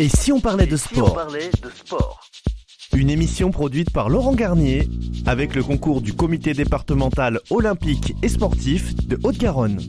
Et si on parlait de sport ? Une émission produite par Laurent Garnier avec le concours du comité départemental olympique et sportif de Haute-Garonne.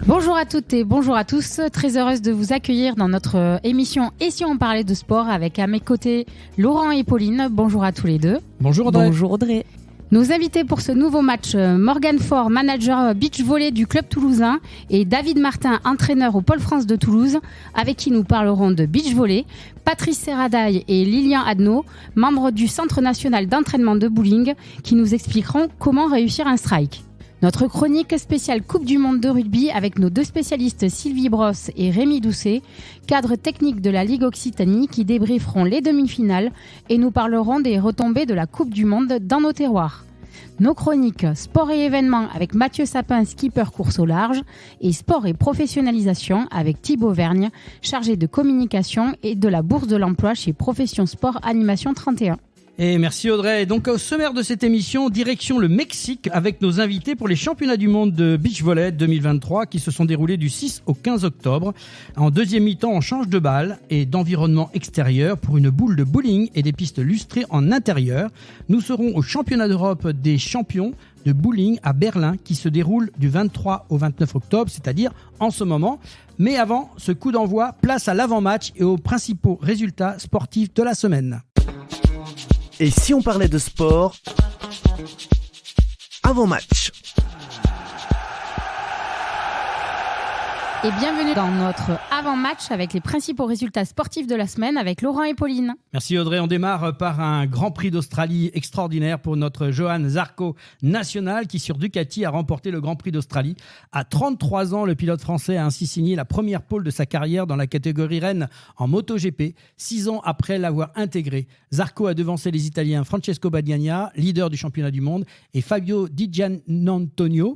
Bonjour à toutes et bonjour à tous, très heureuse de vous accueillir dans notre émission Et si on parlait de sport avec à mes côtés Laurent et Pauline. Bonjour à tous les deux. Bonjour Audrey. Bonjour Audrey. Nos invités pour ce nouveau match, Morgane Faure, manager beach volley du club toulousain, et David Martin, entraîneur au Pôle France de Toulouse, avec qui nous parlerons de beach volley, Patrice Serradaille et Lilian Adnaud, membres du Centre national d'entraînement de bowling, qui nous expliqueront comment réussir un strike. Notre chronique spéciale Coupe du Monde de rugby avec nos deux spécialistes Sylvie Brosse et Rémi Doucet, cadre technique de la Ligue Occitanie, qui débrieferont les demi-finales et nous parleront des retombées de la Coupe du Monde dans nos terroirs. Nos chroniques Sport et événements avec Mathieu Sapin, skipper course au large, et Sport et professionnalisation avec Thibaut Vergne, chargé de communication et de la bourse de l'emploi chez Profession Sport Animation 31. Et merci Audrey. Donc au sommaire de cette émission, direction le Mexique avec nos invités pour les championnats du monde de beach volley 2023 qui se sont déroulés du 6 au 15 octobre. En deuxième mi-temps, on change de balle et d'environnement extérieur pour une boule de bowling et des pistes lustrées en intérieur. Nous serons au championnat d'Europe des champions de bowling à Berlin qui se déroule du 23 au 29 octobre, c'est-à-dire en ce moment. Mais avant ce coup d'envoi, place à l'avant-match et aux principaux résultats sportifs de la semaine. Et si on parlait de sport avant match? Et bienvenue dans notre avant-match avec les principaux résultats sportifs de la semaine avec Laurent et Pauline. Merci Audrey. On démarre par un Grand Prix d'Australie extraordinaire pour notre Johan Zarco national qui sur Ducati a remporté le Grand Prix d'Australie. À 33 ans, le pilote français a ainsi signé la première pole de sa carrière dans la catégorie reine en MotoGP, 6 ans après l'avoir intégré. Zarco a devancé les Italiens Francesco Bagnaia, leader du championnat du monde, et Fabio Di Giannantonio,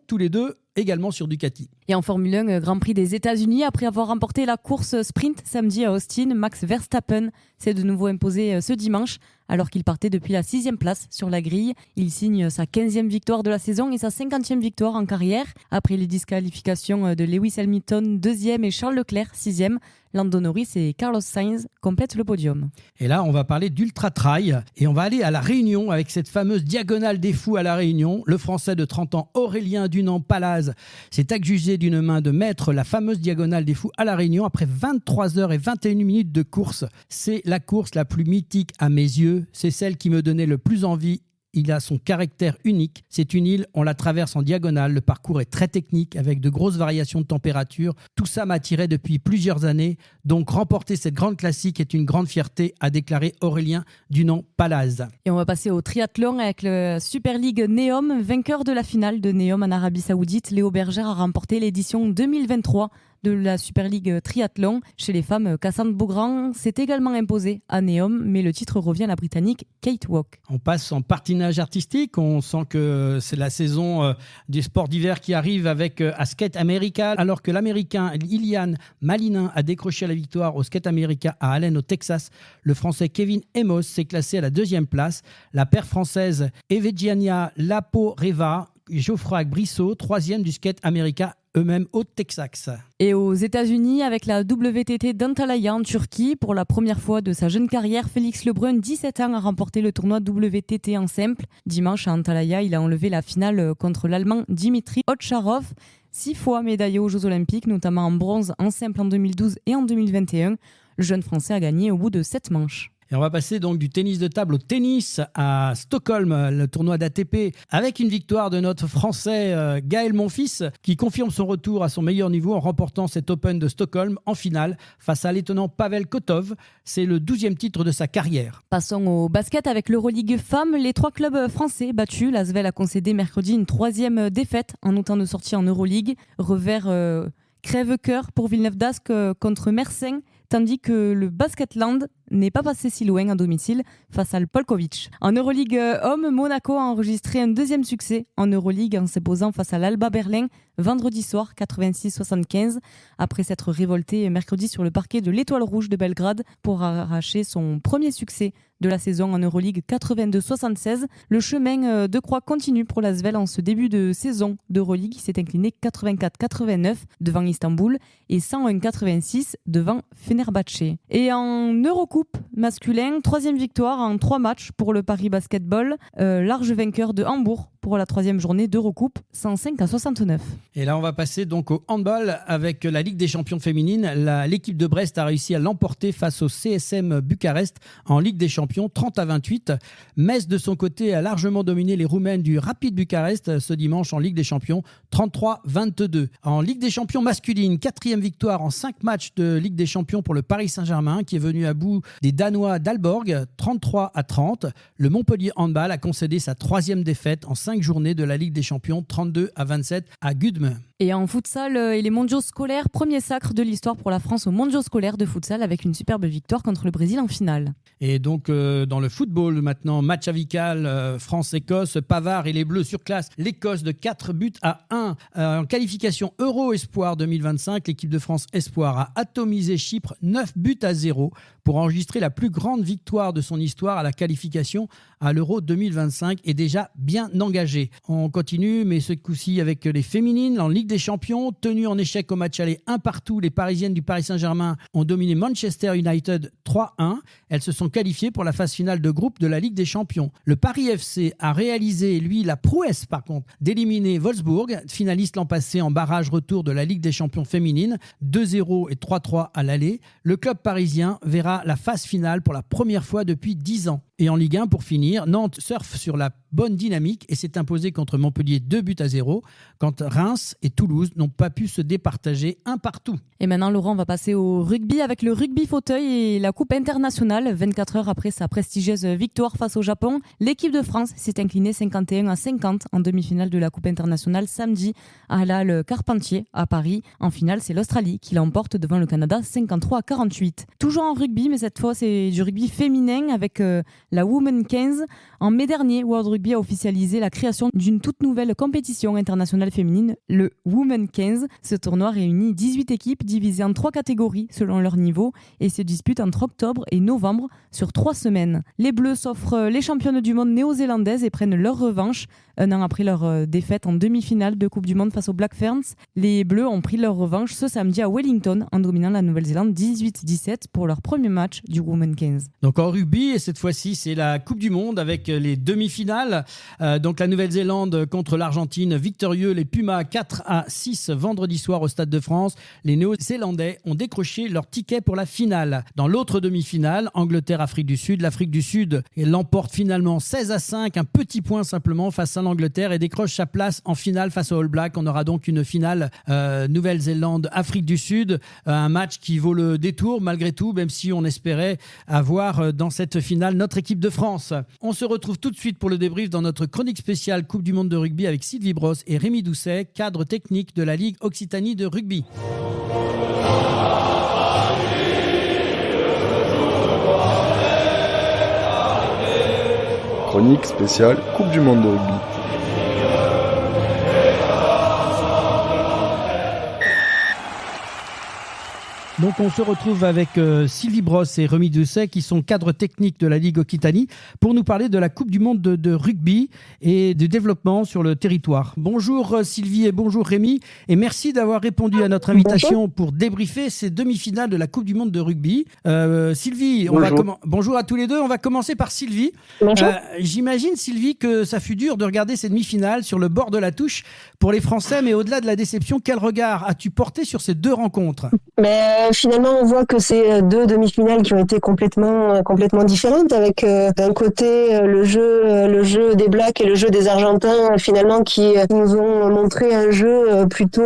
tous les deux également sur Ducati. Et en Formule 1, Grand Prix des États-Unis, après avoir remporté la course sprint samedi à Austin, Max Verstappen s'est de nouveau imposé ce dimanche, alors qu'il partait depuis la 6e place sur la grille. Il signe sa 15e victoire de la saison et sa 50e victoire en carrière. Après les disqualifications de Lewis Hamilton, 2e, et Charles Leclerc, 6e, Lando Norris et Carlos Sainz complètent le podium. Et là, on va parler d'Ultra Trail et on va aller à La Réunion avec cette fameuse diagonale des fous à La Réunion. Le Français de 30 ans, Aurélien Dunant-Palaz, s'est accusé d'une main de mettre la fameuse diagonale des fous à La Réunion après 23 heures et 21 minutes de course. C'est la course la plus mythique à mes yeux. C'est celle qui me donnait le plus envie. Il a son caractère unique. C'est une île, on la traverse en diagonale. Le parcours est très technique avec de grosses variations de température. Tout ça m'attirait depuis plusieurs années. Donc remporter cette grande classique est une grande fierté, a déclaré Aurélien Dunant-Palaz. Et on va passer au triathlon avec le Super League Neom. Vainqueur de la finale de Neom en Arabie Saoudite, Léo Bergère a remporté l'édition 2023 de la Super League Triathlon. Chez les femmes, Cassandre Beaugrand s'est également imposée à Neom, mais le titre revient à la Britannique Kate Walk. On passe en patinage artistique. On sent que c'est la saison des sports d'hiver qui arrive avec à Skate America, alors que l'Américain Ilian Malinin a décroché la victoire au Skate America à Allen au Texas. Le Français Kevin Emos s'est classé à la 2e place. La paire française Evgenia Laporeva et Geoffroy Brissot, 3e du Skate America, eux-mêmes au Texas. Et aux États-Unis, avec la WTT d'Antalya en Turquie, pour la première fois de sa jeune carrière, Félix Lebrun, 17 ans, a remporté le tournoi WTT en simple. Dimanche à Antalya, il a enlevé la finale contre l'Allemand Dimitri Otcharov, 6 fois médaillé aux Jeux Olympiques, notamment en bronze en simple en 2012 et en 2021. Le jeune Français a gagné au bout de 7 manches. Et on va passer donc du tennis de table au tennis à Stockholm, le tournoi d'ATP, avec une victoire de notre Français Gaël Monfils, qui confirme son retour à son meilleur niveau en remportant cet Open de Stockholm en finale face à l'étonnant Pavel Kotov. C'est le 12e titre de sa carrière. Passons au basket avec l'Euroleague Femmes. Les 3 clubs français battus. L'Asvel a concédé mercredi une 3e défaite en autant de sorties en Euroleague. Revers crève-cœur pour Villeneuve d'Ascq contre Mersenne, tandis que le Basketland n'est pas passé si loin à domicile face à Polkovic. En Euroleague Homme, Monaco a enregistré un deuxième succès en Euroleague en s'imposant face à l'Alba Berlin vendredi soir 86-75 après s'être révolté mercredi sur le parquet de l'Étoile Rouge de Belgrade pour arracher son premier succès de la saison en Euroleague 82-76. Le chemin de croix continue pour l'Asvel en ce début de saison d'Euroleague qui s'est incliné 84-89 devant Istanbul et 101-86 devant Fenerbahçe. Et en Eurocoupe masculin, 3e victoire en 3 matchs pour le Paris Basketball, large vainqueur de Hambourg pour la 3e journée d'Eurocoupe, 105-69. Et là, on va passer donc au handball avec la Ligue des champions féminines. L'équipe de Brest a réussi à l'emporter face au CSM Bucarest en Ligue des champions, 30-28. Metz, de son côté, a largement dominé les Roumaines du Rapid Bucarest ce dimanche en Ligue des champions, 33-22. En Ligue des champions masculine, 4e victoire en 5 matchs de Ligue des champions pour le Paris Saint-Germain qui est venu à bout des Danois d'Aalborg, 33-30. Le Montpellier Handball a concédé sa 3e défaite en 5 journées de la Ligue des champions, 32-27 à Gudme. Et en futsal et les mondiaux scolaires, premier sacre de l'histoire pour la France aux mondiaux scolaires de futsal avec une superbe victoire contre le Brésil en finale. Et donc dans le football maintenant, match amical France-Écosse, Pavard et les Bleus surclassent l'Écosse de 4-1. En qualification Euro Espoir 2025, l'équipe de France Espoir a atomisé Chypre 9-0 pour enregistrer la plus grande victoire de son histoire à la qualification à l'Euro 2025 et déjà bien engagée. On continue, mais ce coup-ci avec les féminines en Ligue des champions, tenues en échec au match aller 1-1, les Parisiennes du Paris Saint-Germain ont dominé Manchester United 3-1. Elles se sont qualifiées pour la phase finale de groupe de la Ligue des champions. Le Paris FC a réalisé, lui, la prouesse par contre, d'éliminer Wolfsburg, finaliste l'an passé en barrage retour de la Ligue des champions féminines, 2-0 et 3-3 à l'aller. Le club parisien verra la phase finale pour la première fois depuis 10 ans. Et en Ligue 1, pour finir, Nantes surfe sur la bonne dynamique et s'est imposé contre Montpellier 2-0, quand Reims et Toulouse n'ont pas pu se départager 1-1. Et maintenant, Laurent, on va passer au rugby avec le rugby fauteuil et la Coupe internationale. 24 heures après sa prestigieuse victoire face au Japon, l'équipe de France s'est inclinée 51-50 en demi-finale de la Coupe internationale samedi à la Halle Carpentier à Paris. En finale, c'est l'Australie qui l'emporte devant le Canada 53-48. Toujours en rugby, mais cette fois, c'est du rugby féminin avec la Women 15. En mai dernier, World Rugby a officialisé la création d'une toute nouvelle compétition internationale féminine, le Women 15. Ce tournoi réunit 18 équipes divisées en 3 catégories selon leur niveau et se dispute entre octobre et novembre sur 3 semaines. Les Bleus s'offrent les championnes du monde néo-zélandaises et prennent leur revanche un an après leur défaite en demi-finale de Coupe du Monde face aux Black Ferns. Les Bleus ont pris leur revanche ce samedi à Wellington en dominant la Nouvelle-Zélande 18-17 pour leur premier match du Women 15. Donc en rugby, et cette fois-ci c'est la Coupe du Monde avec les demi-finales. Donc la Nouvelle-Zélande contre l'Argentine, victorieux les Pumas 4-6 vendredi soir au Stade de France. Les Néo-Zélandais ont décroché leur ticket pour la finale. Dans l'autre demi-finale, Angleterre-Afrique du Sud, l'Afrique du Sud l'emporte finalement 16-5, un petit point simplement face à l'Angleterre et décroche sa place en finale face aux All Blacks. On aura donc une finale Nouvelle-Zélande-Afrique du Sud, un match qui vaut le détour malgré tout, même si on espérait avoir dans cette finale notre équipe de France. On se retrouve tout de suite pour le débrief dans notre chronique spéciale Coupe du Monde de rugby avec Sylvie Brosse et Rémi Doucet, cadre technique de la Ligue Occitanie de rugby. Chronique spéciale Coupe du Monde de rugby. Donc on se retrouve avec Sylvie Brosse et Rémi Doucet qui sont cadres techniques de la Ligue Occitanie pour nous parler de la Coupe du Monde de rugby et du développement sur le territoire. Bonjour Sylvie et bonjour Rémi et merci d'avoir répondu à notre invitation pour débriefer ces demi-finales de la Coupe du Monde de rugby. Sylvie, bonjour à tous les deux. On va commencer par Sylvie. J'imagine Sylvie que ça fut dur de regarder ces demi-finales sur le bord de la touche pour les Français, mais au-delà de la déception, quel regard as-tu porté sur ces deux rencontres ? Finalement, on voit que c'est 2 demi-finales qui ont été complètement différentes, avec d'un côté le jeu des Blacks et le jeu des Argentins, finalement qui nous ont montré un jeu plutôt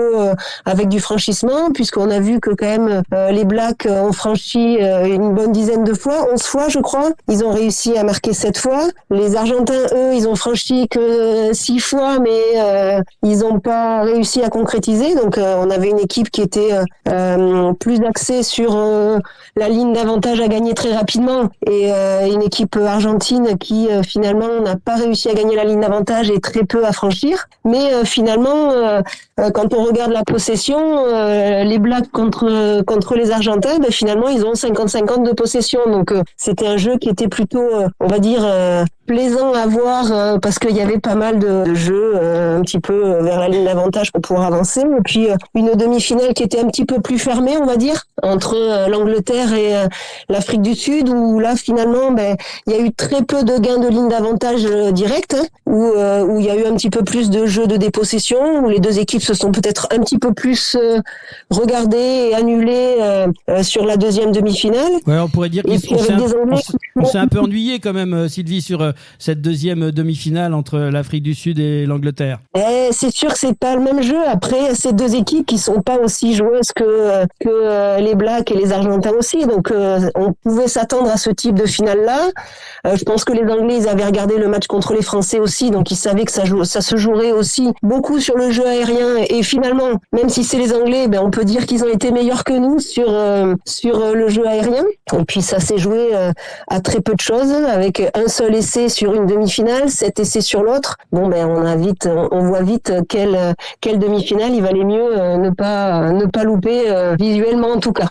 avec du franchissement, puisqu'on a vu que quand même les Blacks ont franchi une bonne dizaine de fois, 11 fois je crois. Ils ont réussi à marquer 7 fois. Les Argentins, eux, ils ont franchi que 6 fois, mais ils n'ont pas réussi à concrétiser. Donc on avait une équipe qui était plus axé sur la ligne d'avantage à gagner très rapidement et une équipe argentine qui finalement n'a pas réussi à gagner la ligne d'avantage et très peu à franchir. Mais finalement, quand on regarde la possession, les Blacks contre les Argentins, finalement ils ont 50-50 de possession. Donc c'était un jeu qui était plutôt, on va dire, plaisant à voir parce qu'il y avait pas mal de jeux un petit peu vers la ligne d'avantage pour pouvoir avancer. Et puis une demi-finale qui était un petit peu plus fermée, on va dire, entre l'Angleterre et l'Afrique du Sud, où là finalement il y a eu très peu de gains de ligne d'avantage direct, où il y a eu un petit peu plus de jeux de dépossession, où les deux équipes se sont peut-être un petit peu plus regardées et annulées sur la deuxième demi-finale. Ouais, on pourrait dire qu'on s'est un peu ennuyé quand même, Sylvie, sur cette deuxième demi-finale entre l'Afrique du Sud et l'Angleterre. C'est sûr que c'est pas le même jeu. Après, ces deux équipes qui sont pas aussi joueuses que les Blacks et les Argentins aussi. Donc, on pouvait s'attendre à ce type de finale-là. Je pense que les Anglais, ils avaient regardé le match contre les Français aussi, donc ils savaient que ça se jouerait aussi beaucoup sur le jeu aérien. Et finalement, même si c'est les Anglais, on peut dire qu'ils ont été meilleurs que nous sur le jeu aérien. Et puis ça s'est joué à très peu de choses, avec un seul essai sur une demi-finale, 7 essais sur l'autre. Bon, on voit vite quelle demi-finale il valait mieux ne pas louper visuellement en tout cas.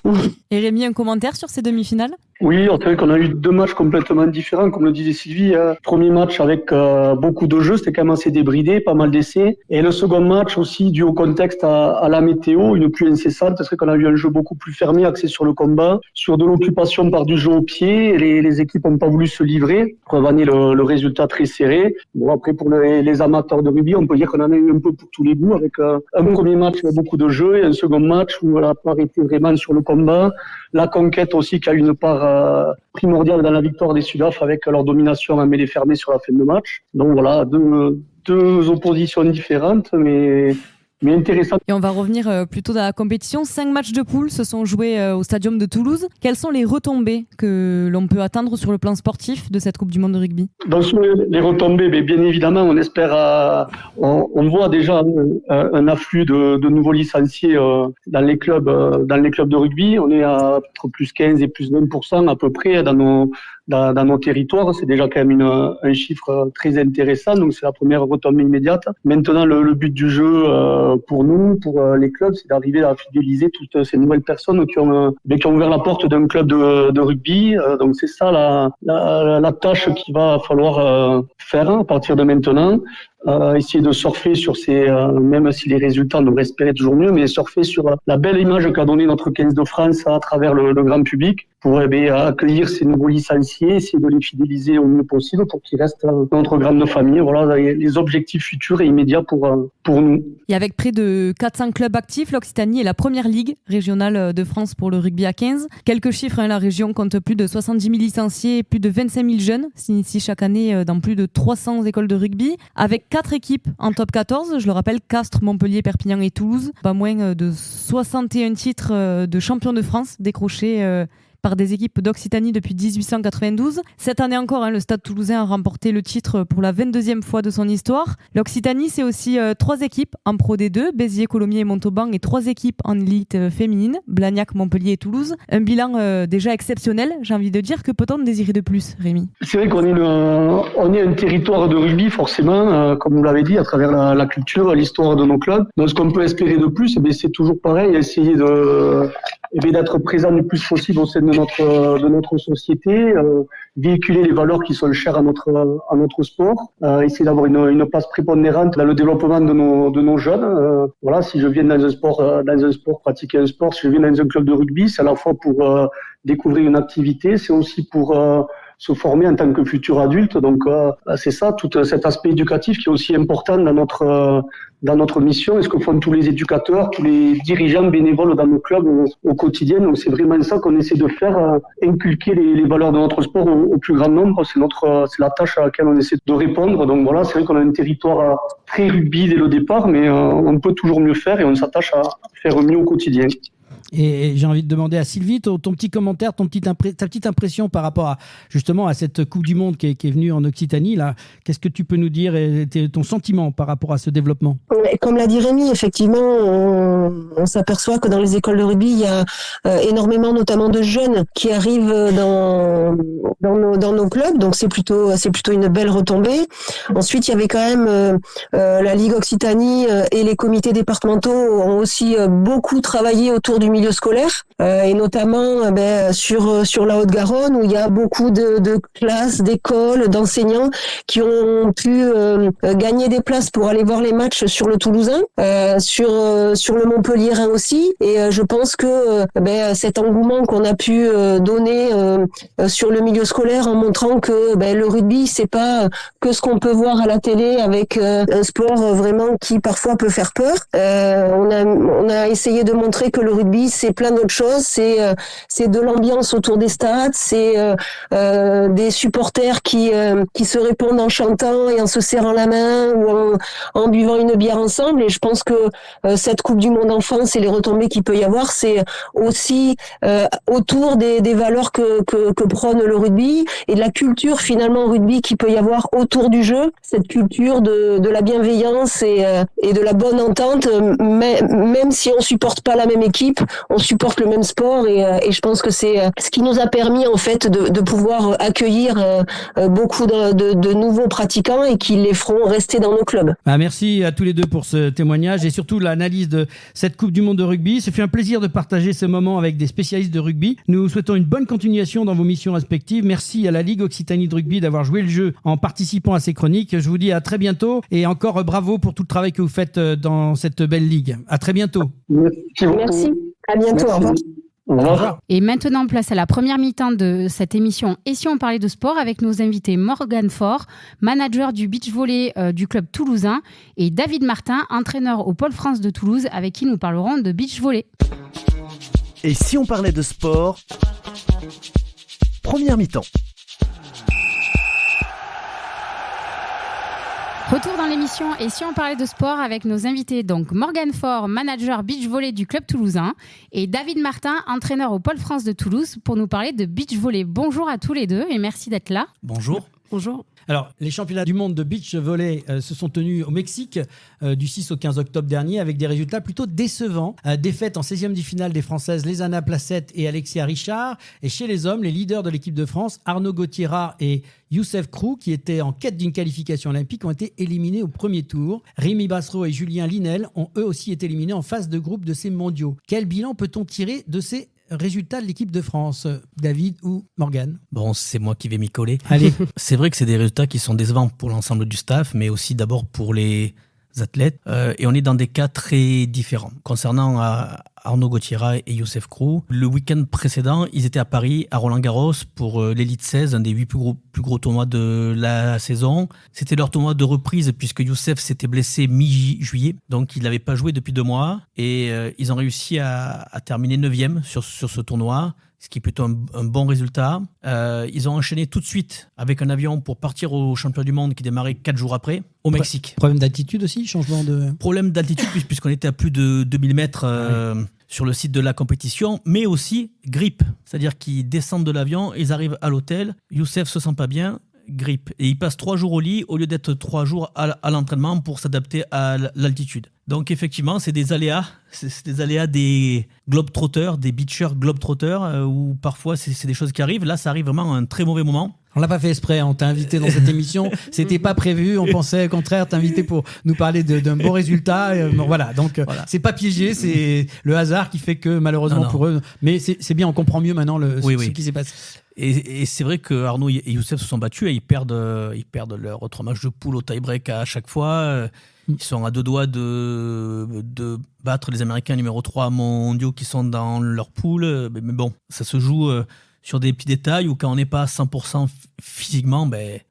Et Rémi, un commentaire sur ces demi-finales ? Oui, c'est vrai qu'on a eu deux matchs complètement différents, comme le disait Sylvie. Premier match avec beaucoup de jeux, c'était quand même assez débridé, pas mal d'essais. Et le second match aussi, dû au contexte à la météo, une pluie incessante, c'est vrai qu'on a eu un jeu beaucoup plus fermé, axé sur le combat, sur de l'occupation par du jeu au pied. Et les équipes n'ont pas voulu se livrer, preuve en est le résultat très serré. Bon, après, pour les amateurs de rugby, on peut dire qu'on en a eu un peu pour tous les goûts, avec un premier match avec beaucoup de jeux et un second match où on n'a pas arrêté vraiment sur le combat. La conquête aussi qui a une part primordiale dans la victoire des Sudaf avec leur domination à mêlée fermée sur la fin de match. Donc voilà, deux oppositions différentes mais intéressantes. Et on va revenir plutôt dans la compétition. 5 matchs de poule se sont joués au Stadium de Toulouse. Quelles sont les retombées que l'on peut attendre sur le plan sportif de cette Coupe du Monde de rugby ? Donc sur les retombées, bien évidemment, on espère, on voit déjà un afflux de nouveaux licenciés dans les clubs de rugby. On est à entre plus 15 et plus 20% à peu près dans nos territoires. C'est déjà quand même un chiffre très intéressant. Donc c'est la première retombée immédiate. Maintenant, le but du jeu pour nous, pour les clubs, c'est d'arriver à fidéliser toutes ces nouvelles personnes qui ont ouvert la porte d'un club de rugby. Donc c'est ça la tâche qu'il va falloir faire à partir de maintenant. Essayer de surfer sur même si les résultats nous espérer toujours mieux, mais surfer sur la belle image qu'a donnée notre 15 de France à travers le grand public pour accueillir ces nouveaux licenciés, essayer de les fidéliser au mieux possible pour qu'ils restent dans notre grande famille. Voilà les objectifs futurs et immédiats pour nous. Et avec près de 400 clubs actifs, l'Occitanie est la première ligue régionale de France pour le rugby à 15. Quelques chiffres, la région compte plus de 70 000 licenciés et plus de 25 000 jeunes s'initient chaque année dans plus de 300 écoles de rugby, avec 4 équipes en top 14, je le rappelle, Castres, Montpellier, Perpignan et Toulouse. Pas moins de 61 titres de champion de France décrochés par des équipes d'Occitanie depuis 1892. Cette année encore, le Stade Toulousain a remporté le titre pour la 22e fois de son histoire. L'Occitanie, c'est aussi 3 équipes en Pro D2, Béziers, Colomiers et Montauban, et 3 équipes en élite féminine, Blagnac, Montpellier et Toulouse. Un bilan déjà exceptionnel, j'ai envie de dire. Que peut-on désirer de plus, Rémi ? C'est vrai qu'on est un territoire de rugby, forcément, comme vous l'avez dit, à travers la culture, l'histoire de nos clubs. Donc ce qu'on peut espérer de plus, c'est toujours pareil, essayer d'être présent le plus possible au sein de notre société, véhiculer les valeurs qui sont chères à notre sport, essayer d'avoir une place prépondérante dans le développement de nos jeunes. Voilà, si je viens dans un sport, pratiquer un sport, si je viens dans un club de rugby, c'est à la fois pour découvrir une activité, c'est aussi pour se former en tant que futur adulte. Donc c'est ça, tout cet aspect éducatif qui est aussi important dans notre mission, et ce que font tous les éducateurs, tous les dirigeants bénévoles dans nos clubs au quotidien. Donc c'est vraiment ça qu'on essaie de faire, inculquer les valeurs de notre sport au plus grand nombre. C'est la tâche à laquelle on essaie de répondre. Donc voilà, c'est vrai qu'on a un territoire très rugby dès le départ, mais on peut toujours mieux faire et on s'attache à faire mieux au quotidien. Et j'ai envie de demander à Sylvie ton petit commentaire, ta petite impression par rapport à justement à cette Coupe du Monde qui est venue en Occitanie. Là, qu'est-ce que tu peux nous dire et ton sentiment par rapport à ce développement? Comme l'a dit Rémi, effectivement, on s'aperçoit que dans les écoles de rugby, il y a énormément, notamment de jeunes qui arrivent dans nos clubs. Donc c'est plutôt une belle retombée. Ensuite, il y avait quand même la Ligue Occitanie et les comités départementaux ont aussi beaucoup travaillé autour du milieu scolaire et notamment sur la Haute-Garonne où il y a beaucoup de classes, d'écoles, d'enseignants qui ont pu gagner des places pour aller voir les matchs sur le Toulousain, sur le Montpellierin aussi. Et je pense que cet engouement qu'on a pu donner sur le milieu scolaire en montrant que le rugby c'est pas que ce qu'on peut voir à la télé avec un sport vraiment qui parfois peut faire peur. On a essayé de montrer que le rugby c'est plein d'autres choses, c'est de l'ambiance autour des stades, c'est des supporters qui se répondent en chantant et en se serrant la main ou en buvant une bière ensemble. Et je pense que cette Coupe du Monde enfance et les retombées qu'il peut y avoir, c'est aussi autour des valeurs que prône le rugby et de la culture finalement rugby qu'il peut y avoir autour du jeu, cette culture de la bienveillance et de la bonne entente, même si on supporte pas la même équipe, on supporte le même sport et je pense que c'est ce qui nous a permis en fait de pouvoir accueillir beaucoup de nouveaux pratiquants et qui les feront rester dans nos clubs. Merci à tous les deux pour ce témoignage et surtout l'analyse de cette Coupe du Monde de rugby. Ce fut un plaisir de partager ce moment avec des spécialistes de rugby. Nous souhaitons une bonne continuation dans vos missions respectives. Merci à la Ligue Occitanie de rugby d'avoir joué le jeu en participant à ces chroniques. Je vous dis à très bientôt et encore bravo pour tout le travail que vous faites dans cette belle ligue. À très bientôt. Merci. À bientôt. Merci. Au revoir. Au revoir. Et maintenant, place à la première mi-temps de cette émission Et si on parlait de sport avec nos invités Morgane Faure, manager du beach volley du club toulousain, et David Martin, entraîneur au Pôle France de Toulouse, avec qui nous parlerons de beach volley. Et si on parlait de sport? Première mi-temps. Retour dans l'émission Et si on parlait de sport avec nos invités, donc Morgane Faure, manager beach volley du club toulousain, et David Martin, entraîneur au Pôle France de Toulouse, pour nous parler de beach volley. Bonjour à tous les deux et merci d'être là. Bonjour. Bonjour. Alors, les championnats du monde de beach volley se sont tenus au Mexique du 6 au 15 octobre dernier avec des résultats plutôt décevants. Défaite en 16e de finale des Françaises Lézana Placette et Alexia Richard. Et chez les hommes, les leaders de l'équipe de France, Arnaud Gauthiera et Youssef Krou, qui étaient en quête d'une qualification olympique, ont été éliminés au premier tour. Rémi Bassereau et Julien Linel ont eux aussi été éliminés en phase de groupe de ces mondiaux. Quel bilan peut-on tirer de ces résultats de l'équipe de France, David ou Morgane? Bon, c'est moi qui vais m'y coller. Allez. C'est vrai que c'est des résultats qui sont décevants pour l'ensemble du staff, mais aussi d'abord pour les athlètes. Et on est dans des cas très différents. Concernant Arnaud Gauthiera et Youssef Krou, le week-end précédent, ils étaient à Paris, à Roland-Garros, pour l'Elite 16, un des 8 plus gros tournois de la saison. C'était leur tournoi de reprise, puisque Youssef s'était blessé mi-juillet, donc il n'avait pas joué depuis 2 mois. Et ils ont réussi à terminer 9e sur ce tournoi, ce qui est plutôt un bon résultat. Ils ont enchaîné tout de suite avec un avion pour partir au championnat du monde qui démarrait 4 jours après, au Mexique. Problème d'altitude aussi, changement de... Problème d'altitude puisqu'on était à plus de 2000 mètres sur le site de la compétition, mais aussi grippe. C'est-à-dire qu'ils descendent de l'avion, ils arrivent à l'hôtel, Youssef se sent pas bien, grippe. Et il passe 3 jours au lit au lieu d'être 3 jours à l'entraînement pour s'adapter à l'altitude. Donc effectivement, c'est des aléas. C'est des aléas des globetrotters, des beachers globetrotters, où parfois c'est des choses qui arrivent. Là, ça arrive vraiment à un très mauvais moment. On l'a pas fait exprès, on t'a invité dans cette émission, c'était pas prévu, on pensait au contraire t'inviter pour nous parler d'un bon résultat. Voilà, donc voilà. C'est pas piégé, c'est le hasard qui fait que malheureusement pour eux, mais c'est bien, on comprend mieux maintenant ce qui s'est passé. Et c'est vrai que Arnaud et Youssef se sont battus et ils perdent leur 3 matchs de poule au tie-break à chaque fois. Ils sont à 2 doigts de battre les Américains numéro 3 mondiaux qui sont dans leur poule. Mais bon, ça se joue sur des petits détails où quand on n'est pas à 100% physiquement,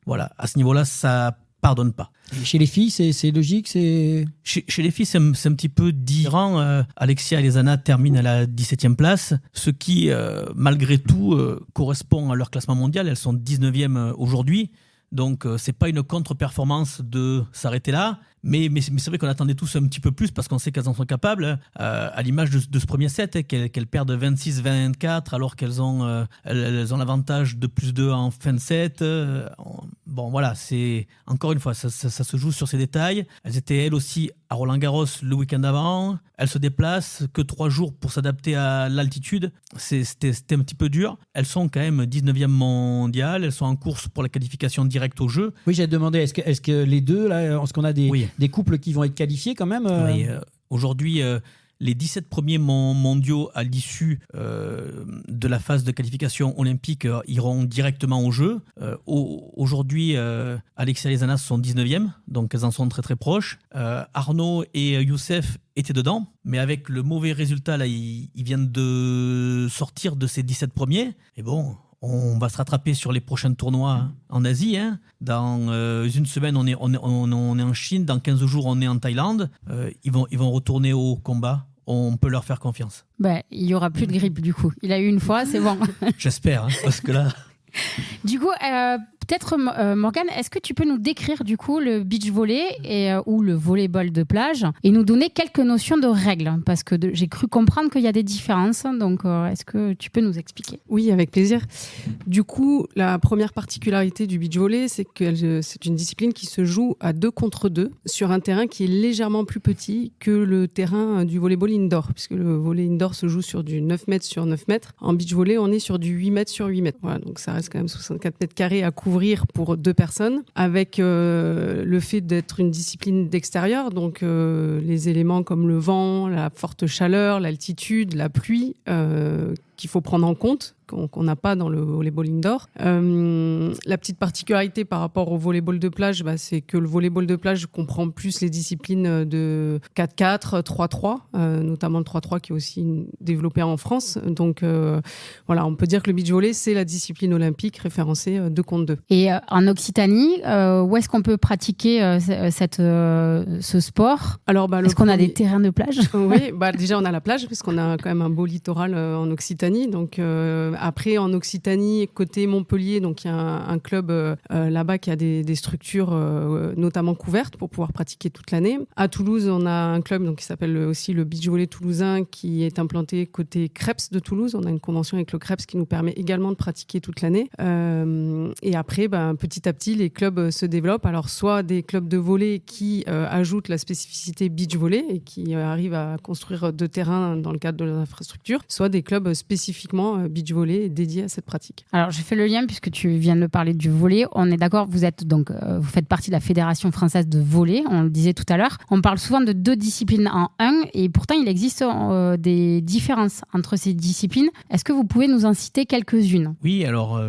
voilà, à ce niveau-là, ça pardonne pas. Et chez les filles, c'est logique, c'est... Chez les filles, c'est un petit peu différent. Alexia et Lézana terminent à la 17e place, ce qui, malgré tout, correspond à leur classement mondial. Elles sont 19e aujourd'hui. Donc, c'est pas une contre-performance de s'arrêter là. Mais c'est vrai qu'on attendait tous un petit peu plus parce qu'on sait qu'elles en sont capables, à l'image de ce premier set, qu'elles perdent 26-24 alors qu'elles ont l'avantage de +2 en fin de set. Bon, voilà, c'est encore une fois, ça se joue sur ces détails. Elles étaient elles aussi à Roland-Garros le week-end avant. Elles se déplacent que 3 jours pour s'adapter à l'altitude. C'était un petit peu dur. Elles sont quand même 19e mondiale. Elles sont en course pour la qualification directe au jeu. Oui, j'ai demandé, est-ce que les deux, là, est-ce qu'on a des couples qui vont être qualifiés quand même Oui, aujourd'hui, les 17 premiers mondiaux à l'issue de la phase de qualification olympique iront directement au jeu. Aujourd'hui, Alexia et Zanas sont 19e, donc elles en sont très très proches. Arnaud et Youssef étaient dedans, mais avec le mauvais résultat, là, ils viennent de sortir de ces 17 premiers. Et bon, on va se rattraper sur les prochains tournois en Asie. Dans une semaine, on est en Chine. Dans 15 jours, on est en Thaïlande. Ils vont retourner au combat. On peut leur faire confiance. Il n'y aura plus de grippe du coup. Il a eu une fois, c'est bon. J'espère, parce que là... Du coup, peut-être Morgane, est-ce que tu peux nous décrire du coup le beach volley ou le volleyball de plage et nous donner quelques notions de règles, parce que j'ai cru comprendre qu'il y a des différences, donc est-ce que tu peux nous expliquer? Oui, avec plaisir. Du coup, la première particularité du beach volley, c'est que c'est une discipline qui se joue à 2 contre 2 sur un terrain qui est légèrement plus petit que le terrain du volleyball indoor, puisque le volley indoor se joue sur du 9 mètres sur 9 mètres. En beach volley, on est sur du 8 mètres sur 8 mètres. Voilà, donc ça reste quand même 64 mètres carrés à couvrir pour 2 personnes, avec le fait d'être une discipline d'extérieur, donc les éléments comme le vent, la forte chaleur, l'altitude, la pluie, qu'il faut prendre en compte, qu'on n'a pas dans le volleyball indoor. La petite particularité par rapport au volleyball de plage, c'est que le volleyball de plage comprend plus les disciplines de 4-4, 3-3, notamment le 3-3 qui est aussi développé en France. Donc voilà, on peut dire que le beach volley, c'est la discipline olympique référencée 2 contre 2. Et en Occitanie, où est-ce qu'on peut pratiquer ce sport? Alors, est-ce qu'on a des terrains de plage? Oui, déjà on a la plage, parce qu'on a quand même un beau littoral en Occitanie. Donc après, en Occitanie, côté Montpellier, donc il y a un club là-bas qui a des structures notamment couvertes pour pouvoir pratiquer toute l'année. À Toulouse, on a un club donc, qui s'appelle aussi le Beach Volley toulousain, qui est implanté côté Creps de Toulouse. On a une convention avec le Creps qui nous permet également de pratiquer toute l'année. Et après, petit à petit, les clubs se développent. Alors, soit des clubs de volley qui ajoutent la spécificité beach volley et qui arrivent à construire 2 terrains dans le cadre de l'infrastructure, soit des clubs spécifiquement beach volley dédiés à cette pratique. Alors, j'ai fait le lien puisque tu viens de parler du volley. On est d'accord, vous faites partie de la Fédération française de volley, on le disait tout à l'heure. On parle souvent de 2 disciplines en 1 et pourtant, il existe des différences entre ces disciplines. Est-ce que vous pouvez nous en citer quelques-unes? Oui, alors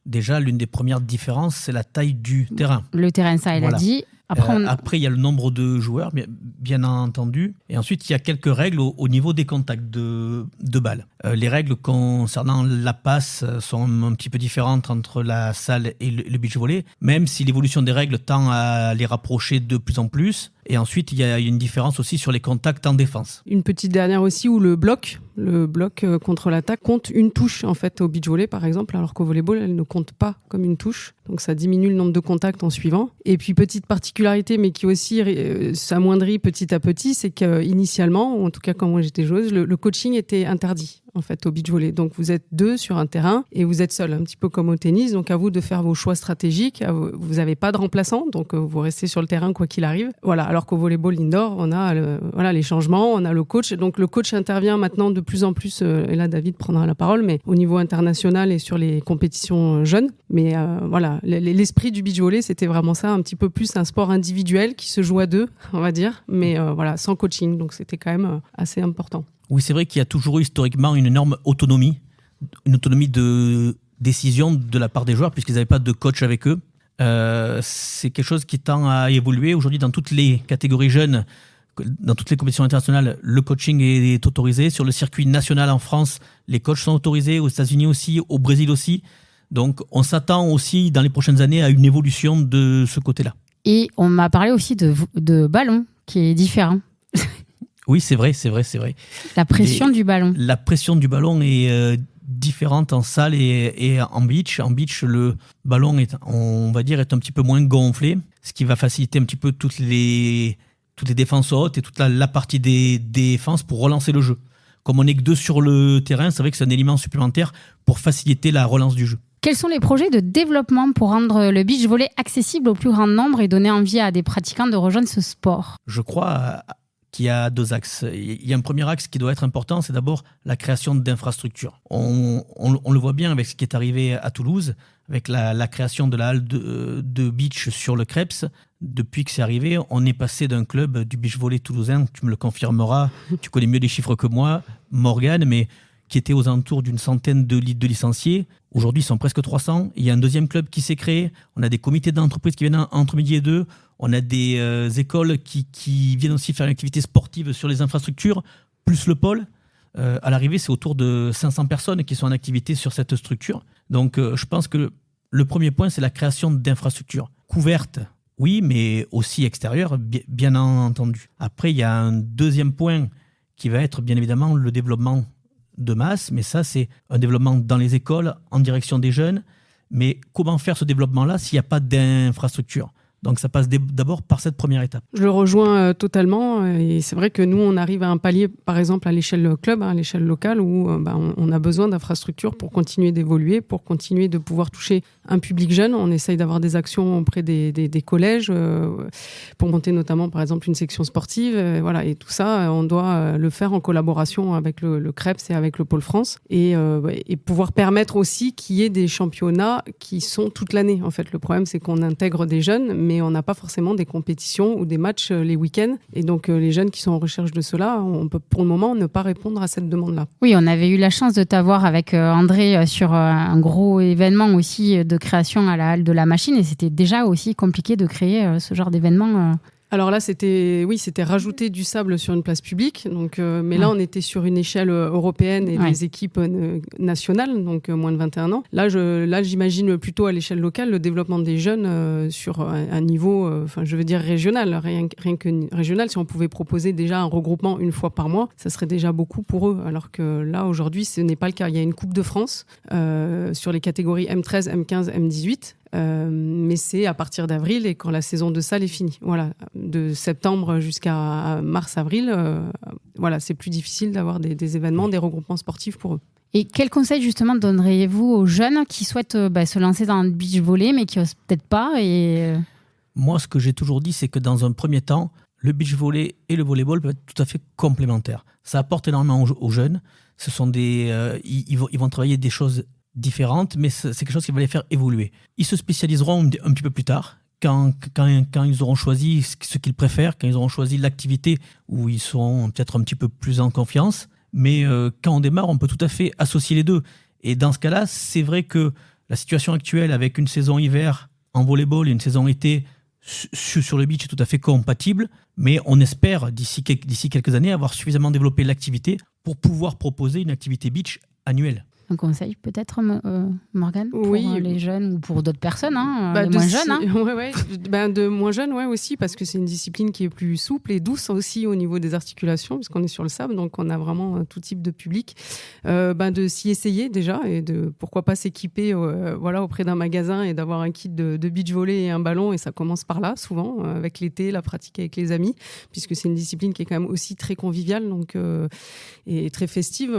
déjà, l'une des premières différences, c'est la taille du terrain. Le terrain, ça, elle a dit. Après, il y a le nombre de joueurs, bien entendu. Et ensuite, il y a quelques règles au niveau des contacts de balles. Les règles concernant la passe sont un petit peu différentes entre la salle et le beach volley, même si l'évolution des règles tend à les rapprocher de plus en plus. Et ensuite, il y a une différence aussi sur les contacts en défense. Une petite dernière aussi où le bloc contre l'attaque compte une touche en fait au beach volley par exemple, alors qu'au volleyball, elle ne compte pas comme une touche. Donc ça diminue le nombre de contacts en suivant. Et puis petite particularité, mais qui aussi s'amoindrit petit à petit, c'est qu'initialement, ou en tout cas quand moi j'étais joueuse, le coaching était interdit en fait au beach volley. Donc vous êtes 2 sur un terrain et vous êtes seul, un petit peu comme au tennis. Donc à vous de faire vos choix stratégiques. Vous n'avez pas de remplaçant, donc vous restez sur le terrain quoi qu'il arrive. Voilà. Alors qu'au volleyball indoor, on a les changements, on a le coach. Donc le coach intervient maintenant de plus en plus. Et là David prendra la parole, mais au niveau international et sur les compétitions jeunes. Mais voilà, l'esprit du beach volley, c'était vraiment ça, un petit peu plus un sport individuel qui se joue à 2, on va dire, mais voilà, sans coaching. Donc c'était quand même assez important. Oui, c'est vrai qu'il y a toujours eu historiquement une énorme autonomie de décision de la part des joueurs, puisqu'ils n'avaient pas de coach avec eux. C'est quelque chose qui tend à évoluer. Aujourd'hui, dans toutes les catégories jeunes, dans toutes les compétitions internationales, le coaching est autorisé. Sur le circuit national en France, les coachs sont autorisés, aux États-Unis aussi, au Brésil aussi. Donc, on s'attend aussi dans les prochaines années à une évolution de ce côté-là. Et on m'a parlé aussi de ballon, qui est différent. Oui, c'est vrai. La pression du ballon. La pression du ballon est différente en salle et en beach. En beach, le ballon est un petit peu moins gonflé, ce qui va faciliter un petit peu toutes les défenses hautes et toute la partie des défenses pour relancer le jeu. Comme on n'est que 2 sur le terrain, c'est vrai que c'est un élément supplémentaire pour faciliter la relance du jeu. Quels sont les projets de développement pour rendre le beach volley accessible au plus grand nombre et donner envie à des pratiquants de rejoindre ce sport ? Je crois qu'il y a 2 axes. Il y a un premier axe qui doit être important, c'est d'abord la création d'infrastructures. On le voit bien avec ce qui est arrivé à Toulouse, avec la création de la halle de beach sur le Krebs. Depuis que c'est arrivé, on est passé d'un club du beach volley toulousain, tu me le confirmeras, tu connais mieux les chiffres que moi, Morgane, mais qui était aux alentours d'une centaine de licenciés. Aujourd'hui, ils sont presque 300. Il y a un deuxième club qui s'est créé. On a des comités d'entreprise qui viennent entre midi et 2. On a des écoles qui viennent aussi faire une activité sportive sur les infrastructures, plus le pôle. À l'arrivée, c'est autour de 500 personnes qui sont en activité sur cette structure. Donc, je pense que le premier point, c'est la création d'infrastructures couvertes. Oui, mais aussi extérieures, bien entendu. Après, il y a un deuxième point qui va être bien évidemment le développement de masse, mais ça, c'est un développement dans les écoles, en direction des jeunes. Mais comment faire ce développement-là s'il n'y a pas d'infrastructure ? Donc ça passe d'abord par cette première étape. Je le rejoins totalement et c'est vrai que nous on arrive à un palier par exemple à l'échelle club, à l'échelle locale où on a besoin d'infrastructures pour continuer d'évoluer, pour continuer de pouvoir toucher un public jeune. On essaye d'avoir des actions auprès des collèges pour monter notamment par exemple une section sportive. Voilà, et tout ça on doit le faire en collaboration avec le Krebs et avec le Pôle France et pouvoir permettre aussi qu'il y ait des championnats qui sont toute l'année. En fait, le problème c'est qu'on intègre des jeunes mais on n'a pas forcément des compétitions ou des matchs les week-ends. Et donc, les jeunes qui sont en recherche de cela, on peut pour le moment ne pas répondre à cette demande-là. Oui, on avait eu la chance de t'avoir avec André sur un gros événement aussi de création à la Halle de la Machine. Et c'était déjà aussi compliqué de créer ce genre d'événement. Alors là, c'était rajouter du sable sur une place publique. Donc, mais là, on était sur une échelle européenne et des équipes nationales, donc moins de 21 ans. Là, j'imagine plutôt à l'échelle locale le développement des jeunes sur un niveau, régional. Rien que régional, si on pouvait proposer déjà un regroupement une fois par mois, ça serait déjà beaucoup pour eux. Alors que là, aujourd'hui, ce n'est pas le cas. Il y a une Coupe de France sur les catégories M13, M15, M18. Mais c'est à partir d'avril et quand la saison de salle est finie. Voilà, de septembre jusqu'à mars-avril, c'est plus difficile d'avoir des événements, des regroupements sportifs pour eux. Et quel conseil justement donneriez-vous aux jeunes qui souhaitent se lancer dans le beach volley mais qui n'osent peut-être pas Moi, ce que j'ai toujours dit, c'est que dans un premier temps, le beach volley et le volleyball peuvent être tout à fait complémentaires. Ça apporte énormément aux jeunes. Ce sont ils vont travailler des choses différentes, mais c'est quelque chose qui va les faire évoluer. Ils se spécialiseront un petit peu plus tard, quand ils auront choisi ce qu'ils préfèrent, quand ils auront choisi l'activité où ils seront peut-être un petit peu plus en confiance. Mais quand on démarre, on peut tout à fait associer les deux. Et dans ce cas-là, c'est vrai que la situation actuelle avec une saison hiver en volleyball et une saison été sur le beach est tout à fait compatible, mais on espère d'ici quelques années avoir suffisamment développé l'activité pour pouvoir proposer une activité beach annuelle. Un conseil peut-être, Morgane, pour oui. Les jeunes ou pour d'autres personnes, les moins jeunes. De moins jeunes, aussi, parce que c'est une discipline qui est plus souple et douce aussi au niveau des articulations, puisqu'on est sur le sable, donc on a vraiment tout type de public. De s'y essayer déjà et de pourquoi pas s'équiper auprès d'un magasin et d'avoir un kit de beach volley et un ballon, et ça commence par là, souvent, avec l'été, la pratique avec les amis, puisque c'est une discipline qui est quand même aussi très conviviale et très festive.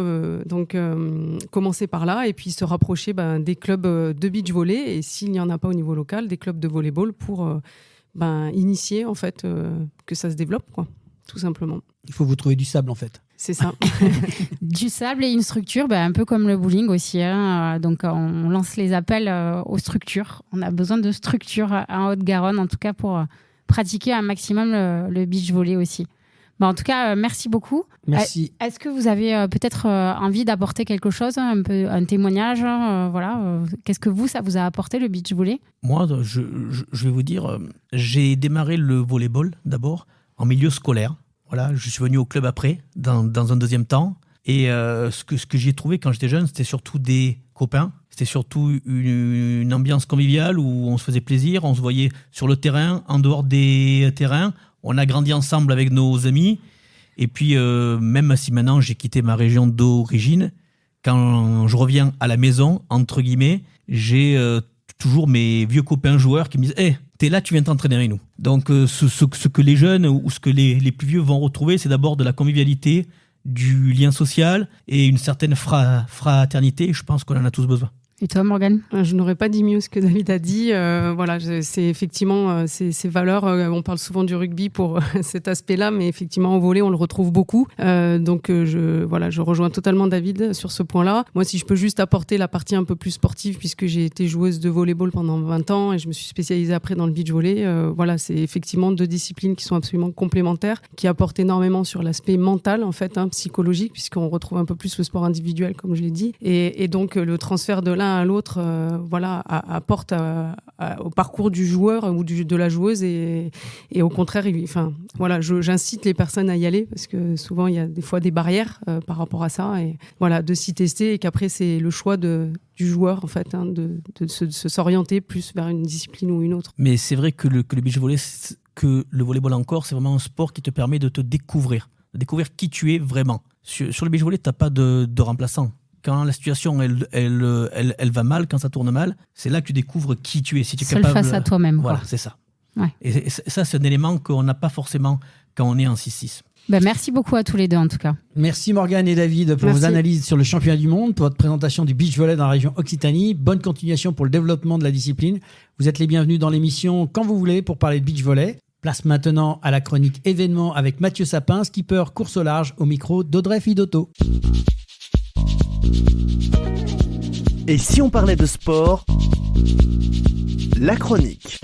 Commencer par là et puis se rapprocher des clubs de beach volley et s'il n'y en a pas au niveau local, des clubs de volleyball pour initier en fait que ça se développe, quoi, tout simplement. Il faut vous trouver du sable en fait. C'est ça. Du sable et une structure, un peu comme le bowling aussi. Donc on lance les appels aux structures. On a besoin de structures en Haute-Garonne, en tout cas pour pratiquer un maximum le beach volley aussi. En tout cas, merci beaucoup. Merci. Est-ce que vous avez peut-être envie d'apporter quelque chose, un témoignage qu'est-ce que ça vous a apporté, le beach volley ? Moi, je vais vous dire, j'ai démarré le volleyball d'abord en milieu scolaire. Voilà, je suis venu au club après, dans un deuxième temps. Et ce que j'y ai trouvé quand j'étais jeune, c'était surtout des copains. C'était surtout une ambiance conviviale où on se faisait plaisir, on se voyait sur le terrain, en dehors des terrains. On a grandi ensemble avec nos amis. Et puis, même si maintenant j'ai quitté ma région d'origine, quand je reviens à la maison, entre guillemets, j'ai toujours mes vieux copains joueurs qui me disent « Hey, t'es là, tu viens t'entraîner avec nous ». Donc ce que les jeunes ou ce que les plus vieux vont retrouver, c'est d'abord de la convivialité, du lien social et une certaine fraternité. Je pense qu'on en a tous besoin. Et toi, Morgane ? Je n'aurais pas dit mieux ce que David a dit. Voilà, c'est effectivement ces valeurs. On parle souvent du rugby pour cet aspect-là, mais effectivement, au volley, on le retrouve beaucoup. Donc, je rejoins totalement David sur ce point-là. Moi, si je peux juste apporter la partie un peu plus sportive, puisque j'ai été joueuse de volleyball pendant 20 ans et je me suis spécialisée après dans le beach volley. Voilà, c'est effectivement 2 disciplines qui sont absolument complémentaires, qui apportent énormément sur l'aspect mental, en fait, psychologique, puisqu'on retrouve un peu plus le sport individuel, comme je l'ai dit. Et donc, le transfert de l'un à l'autre apporte au parcours du joueur ou de la joueuse et au contraire j'incite les personnes à y aller parce que souvent il y a des fois des barrières par rapport à ça et voilà, de s'y tester et qu'après c'est le choix du joueur en fait de s'orienter plus vers une discipline ou une autre. Mais c'est vrai que le beach volley, que le volleyball encore, c'est vraiment un sport qui te permet de te découvrir qui tu es vraiment. Sur le beach volley, t'as pas de remplaçant. Quand la situation elle va mal, quand ça tourne mal, c'est là que tu découvres qui tu es. Si tu es seul capable, face à toi-même. Voilà, quoi. c'est ça. Ouais. Et ça, c'est un élément qu'on n'a pas forcément quand on est en 6-6. Merci beaucoup à tous les deux en tout cas. Merci Morgane et David pour vos analyses sur le championnat du monde, pour votre présentation du beach volley dans la région Occitanie. Bonne continuation pour le développement de la discipline. Vous êtes les bienvenus dans l'émission quand vous voulez pour parler de beach volley. Place maintenant à la chronique événement avec Mathieu Sapin, skipper course au large au micro d'Audrey Fidotto. Et si on parlait de sport, la chronique.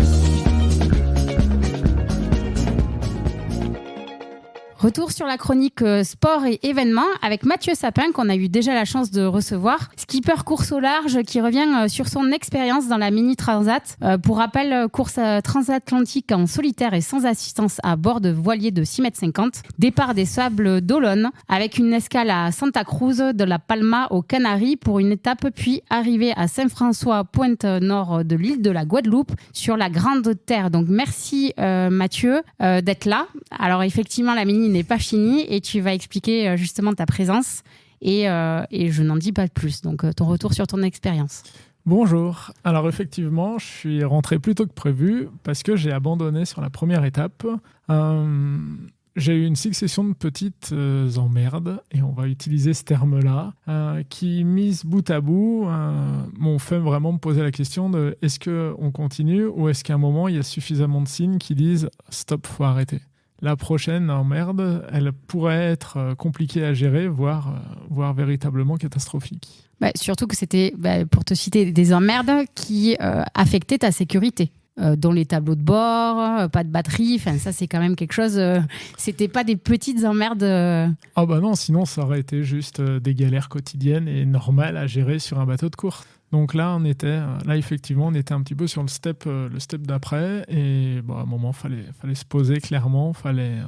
Retour sur la chronique sport et événements avec Mathieu Sapin qu'on a eu déjà la chance de recevoir. Skipper course au large qui revient sur son expérience dans la Mini Transat. Pour rappel, course transatlantique en solitaire et sans assistance à bord de voilier de 6,50 m. Départ des Sables d'Olonne avec une escale à Santa Cruz de la Palma aux Canaries pour une étape puis arrivée à Saint-François, pointe nord de l'île de la Guadeloupe sur la Grande Terre. Donc merci Mathieu d'être là. Alors effectivement la Mini n'est pas fini et tu vas expliquer justement ta présence et je n'en dis pas plus, donc ton retour sur ton expérience. Bonjour, alors effectivement je suis rentré plus tôt que prévu parce que j'ai abandonné sur la première étape. J'ai eu une succession de petites emmerdes, et on va utiliser ce terme-là, qui, mises bout à bout, m'ont fait vraiment me poser la question de est-ce qu'on continue ou est-ce qu'à un moment il y a suffisamment de signes qui disent stop, faut arrêter. La prochaine emmerde, elle pourrait être compliquée à gérer, voire véritablement catastrophique. Surtout que c'était, pour te citer, des emmerdes qui affectaient ta sécurité. Dont les tableaux de bord, pas de batterie, ça c'est quand même quelque chose, c'était pas des petites emmerdes. Ah bah non, sinon ça aurait été juste des galères quotidiennes et normales à gérer sur un bateau de course. Donc là, effectivement, on était un petit peu sur le step d'après, et à un moment, fallait se poser clairement, fallait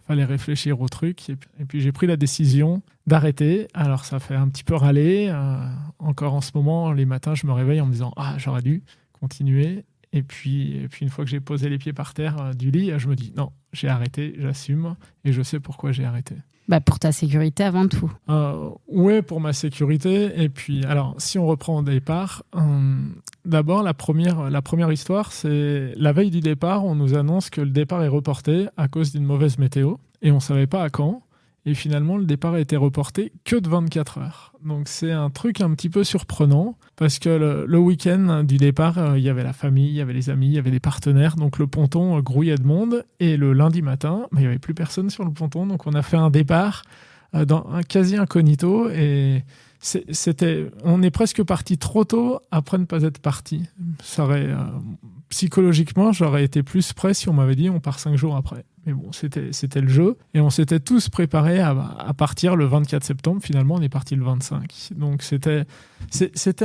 réfléchir au truc, et puis j'ai pris la décision d'arrêter. Alors ça fait un petit peu râler, encore en ce moment, les matins, je me réveille en me disant j'aurais dû continuer. Et puis une fois que j'ai posé les pieds par terre du lit, je me dis non, j'ai arrêté, j'assume, et je sais pourquoi j'ai arrêté. Pour ta sécurité avant tout. Oui, pour ma sécurité. Et puis, alors, si on reprend au départ, d'abord, la première histoire, c'est la veille du départ, on nous annonce que le départ est reporté à cause d'une mauvaise météo, et on ne savait pas à quand. Et finalement, le départ a été reporté que de 24 heures. Donc, c'est un truc un petit peu surprenant parce que le week-end du départ, il y avait la famille, il y avait les amis, il y avait des partenaires. Donc, le ponton grouillait de monde. Et le lundi matin, il n'y avait plus personne sur le ponton. Donc, on a fait un départ dans un quasi incognito. Et on est presque parti trop tôt après ne pas être parti. Ça aurait, psychologiquement, j'aurais été plus prêt si on m'avait dit on part 5 jours après. Mais bon, c'était le jeu. Et on s'était tous préparés à partir le 24 septembre. Finalement, on est parti le 25. Donc, c'était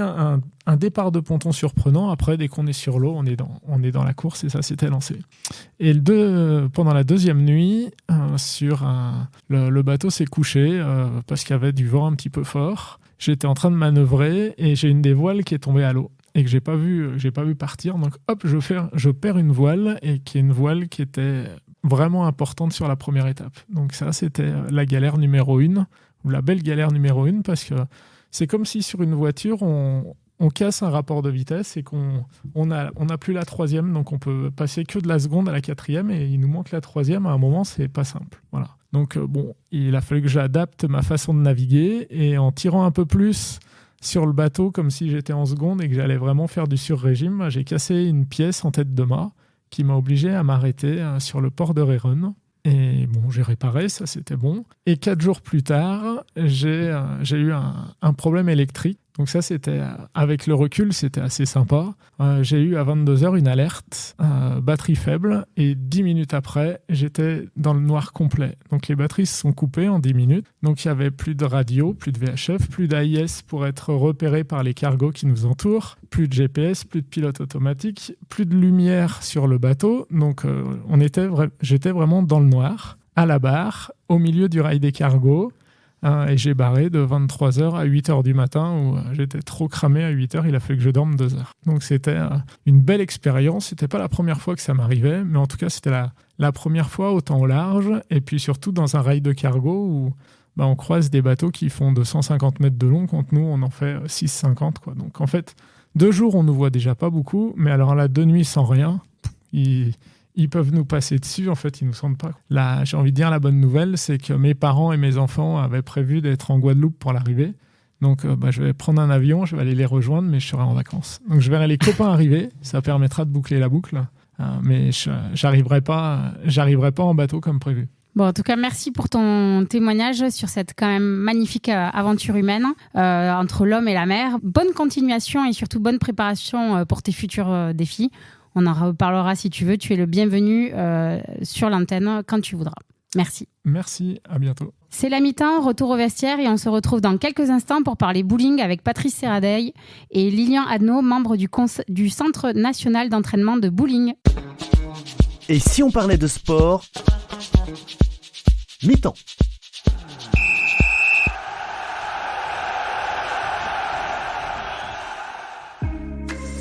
un départ de ponton surprenant. Après, dès qu'on est sur l'eau, on est dans la course, et ça s'était lancé. Et pendant la deuxième nuit, le bateau s'est couché parce qu'il y avait du vent un petit peu fort. J'étais en train de manœuvrer et j'ai une des voiles qui est tombée à l'eau et que j'ai pas vu partir. Donc, hop, je perds une voile, et qui est une voile qui était vraiment importante sur la première étape. Donc ça, c'était la galère numéro 1, ou la belle galère numéro 1, parce que c'est comme si sur une voiture, on casse un rapport de vitesse et qu'on n'a plus la troisième, donc on peut passer que de la seconde à la quatrième et il nous manque la troisième. À un moment, c'est pas simple. Voilà. Donc il a fallu que j'adapte ma façon de naviguer et en tirant un peu plus sur le bateau comme si j'étais en seconde et que j'allais vraiment faire du sur-régime, j'ai cassé une pièce en tête de mât qui m'a obligé à m'arrêter sur le port de Rérun. Et j'ai réparé, ça c'était bon. Et 4 jours plus tard, j'ai eu un problème électrique. Donc ça, avec le recul, c'était assez sympa. J'ai eu à 22h une alerte, batterie faible, et 10 minutes après, j'étais dans le noir complet. Donc les batteries se sont coupées en 10 minutes. Donc il n'y avait plus de radio, plus de VHF, plus d'AIS pour être repéré par les cargos qui nous entourent, plus de GPS, plus de pilote automatique, plus de lumière sur le bateau. Donc j'étais vraiment dans le noir, à la barre, au milieu du rail des cargos. Et j'ai barré de 23h à 8h du matin où j'étais trop cramé. À 8h, il a fallu que je dorme 2 heures. Donc c'était une belle expérience. C'était pas la première fois que ça m'arrivait, mais en tout cas c'était la première fois autant au large et puis surtout dans un rail de cargo où on croise des bateaux qui font 250 mètres de long quand nous on en fait 650 quoi. Donc en fait 2 jours on nous voit déjà pas beaucoup, mais alors là 2 nuits sans rien, ils peuvent nous passer dessus, en fait, ils nous sentent pas. Là, j'ai envie de dire, la bonne nouvelle, c'est que mes parents et mes enfants avaient prévu d'être en Guadeloupe pour l'arrivée. Donc, je vais prendre un avion, je vais aller les rejoindre, mais je serai en vacances. Donc, je verrai les copains arriver, ça permettra de boucler la boucle. Mais j'arriverai pas en bateau comme prévu. Bon, en tout cas, merci pour ton témoignage sur cette quand même magnifique aventure humaine entre l'homme et la mer. Bonne continuation et surtout bonne préparation pour tes futurs défis. On en reparlera si tu veux. Tu es le bienvenu sur l'antenne quand tu voudras. Merci. Merci, à bientôt. C'est la mi-temps, retour au vestiaire et on se retrouve dans quelques instants pour parler bowling avec Patrice Serradell et Lilian Adnaud, membre du Centre national d'entraînement de bowling. Et si on parlait de sport, mi-temps.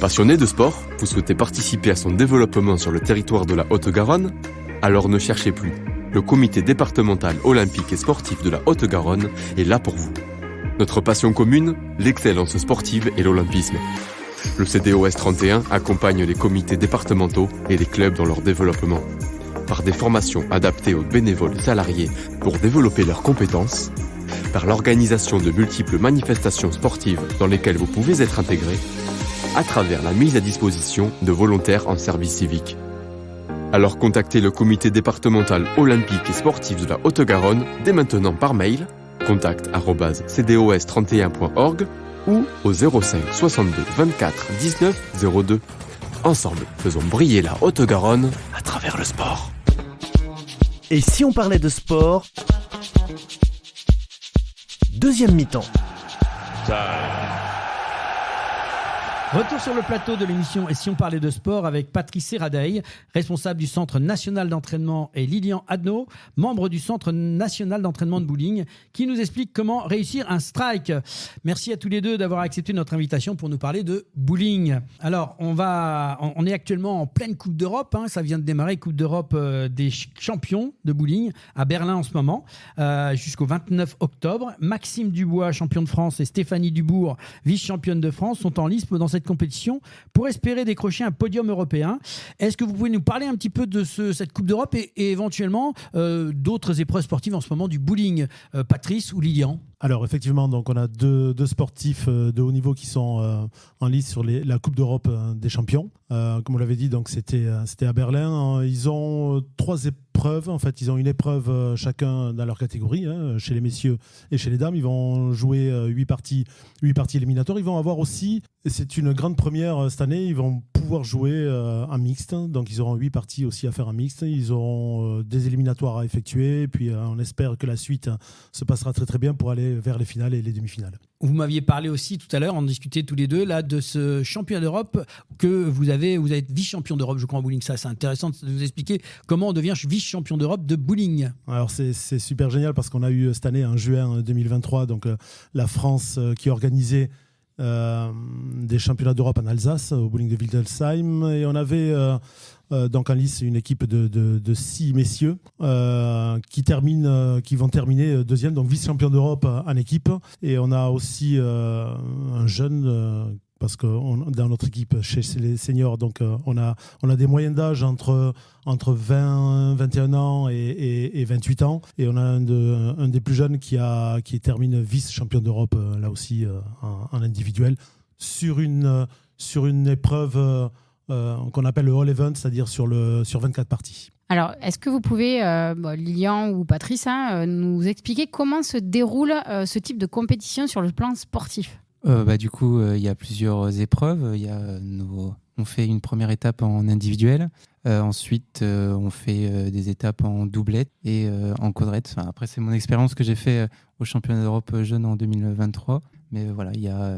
Passionné de sport, vous souhaitez participer à son développement sur le territoire de la Haute-Garonne? Alors ne cherchez plus. Le comité départemental olympique et sportif de la Haute-Garonne est là pour vous. Notre passion commune, l'excellence sportive et l'olympisme. Le CDOS 31 accompagne les comités départementaux et les clubs dans leur développement. Par des formations adaptées aux bénévoles salariés pour développer leurs compétences, par l'organisation de multiples manifestations sportives dans lesquelles vous pouvez être intégré, à travers la mise à disposition de volontaires en service civique. Alors contactez le comité départemental olympique et sportif de la Haute-Garonne dès maintenant par mail contact@cdos31.org ou au 05 62 24 19 02. Ensemble, faisons briller la Haute-Garonne à travers le sport. Et si on parlait de sport, deuxième mi-temps. Retour sur le plateau de l'émission Et si on parlait de sport avec Patrice Serradell, responsable du Centre national d'entraînement, et Lilian Adnaud, membre du Centre national d'entraînement de bowling, qui nous explique comment réussir un strike. Merci à tous les deux d'avoir accepté notre invitation pour nous parler de bowling. Alors, on est actuellement en pleine Coupe d'Europe, ça vient de démarrer, Coupe d'Europe des champions de bowling à Berlin en ce moment, jusqu'au 29 octobre. Maxime Dubois, champion de France, et Stéphanie Dubourg, vice-championne de France, sont en lice dans cette compétition pour espérer décrocher un podium européen. Est-ce que vous pouvez nous parler un petit peu de cette Coupe d'Europe et éventuellement d'autres épreuves sportives en ce moment du bowling, Patrice ou Lilian? Alors effectivement, donc on a deux sportifs de haut niveau qui sont en lice sur la Coupe d'Europe des champions. Comme on l'avait dit, donc c'était à Berlin. Ils ont 3 épreuves. En fait, ils ont une épreuve chacun dans leur catégorie. Chez les messieurs et chez les dames, ils vont jouer 8 parties éliminatoires. Ils vont avoir aussi, et c'est une grande première cette année, ils vont pouvoir jouer en mixte. Donc ils auront 8 parties aussi à faire en mixte. Ils auront des éliminatoires à effectuer. Et puis on espère que la suite se passera très très bien pour aller vers les finales et les demi-finales. Vous m'aviez parlé aussi tout à l'heure, on discutait tous les deux là, de ce championnat d'Europe que vous êtes vice-champion d'Europe, je crois, en bowling. Ça, c'est intéressant de vous expliquer comment on devient vice-champion d'Europe de bowling. Alors c'est super génial parce qu'on a eu cette année, en juin 2023, donc la France qui organisait des championnats d'Europe en Alsace, au bowling de Wildelsheim. Et on avait donc en lice une équipe de 6 messieurs qui vont terminer deuxième, donc vice-champion d'Europe en équipe. Et on a aussi un jeune... parce que dans notre équipe, chez les seniors, donc, on a des moyennes d'âge entre 20, 21 ans et 28 ans. Et on a un des plus jeunes qui termine vice-champion d'Europe, là aussi, en individuel, sur une épreuve qu'on appelle le All Event, c'est-à-dire sur 24 parties. Alors, est-ce que vous pouvez, Lilian ou Patrice, nous expliquer comment se déroule ce type de compétition sur le plan sportif ? Du coup, il y a plusieurs épreuves. On fait une première étape en individuel. Ensuite, on fait des étapes en doublette et en quadrette. Enfin, après, c'est mon expérience que j'ai fait au championnat d'Europe jeunes en 2023. Mais voilà, il y a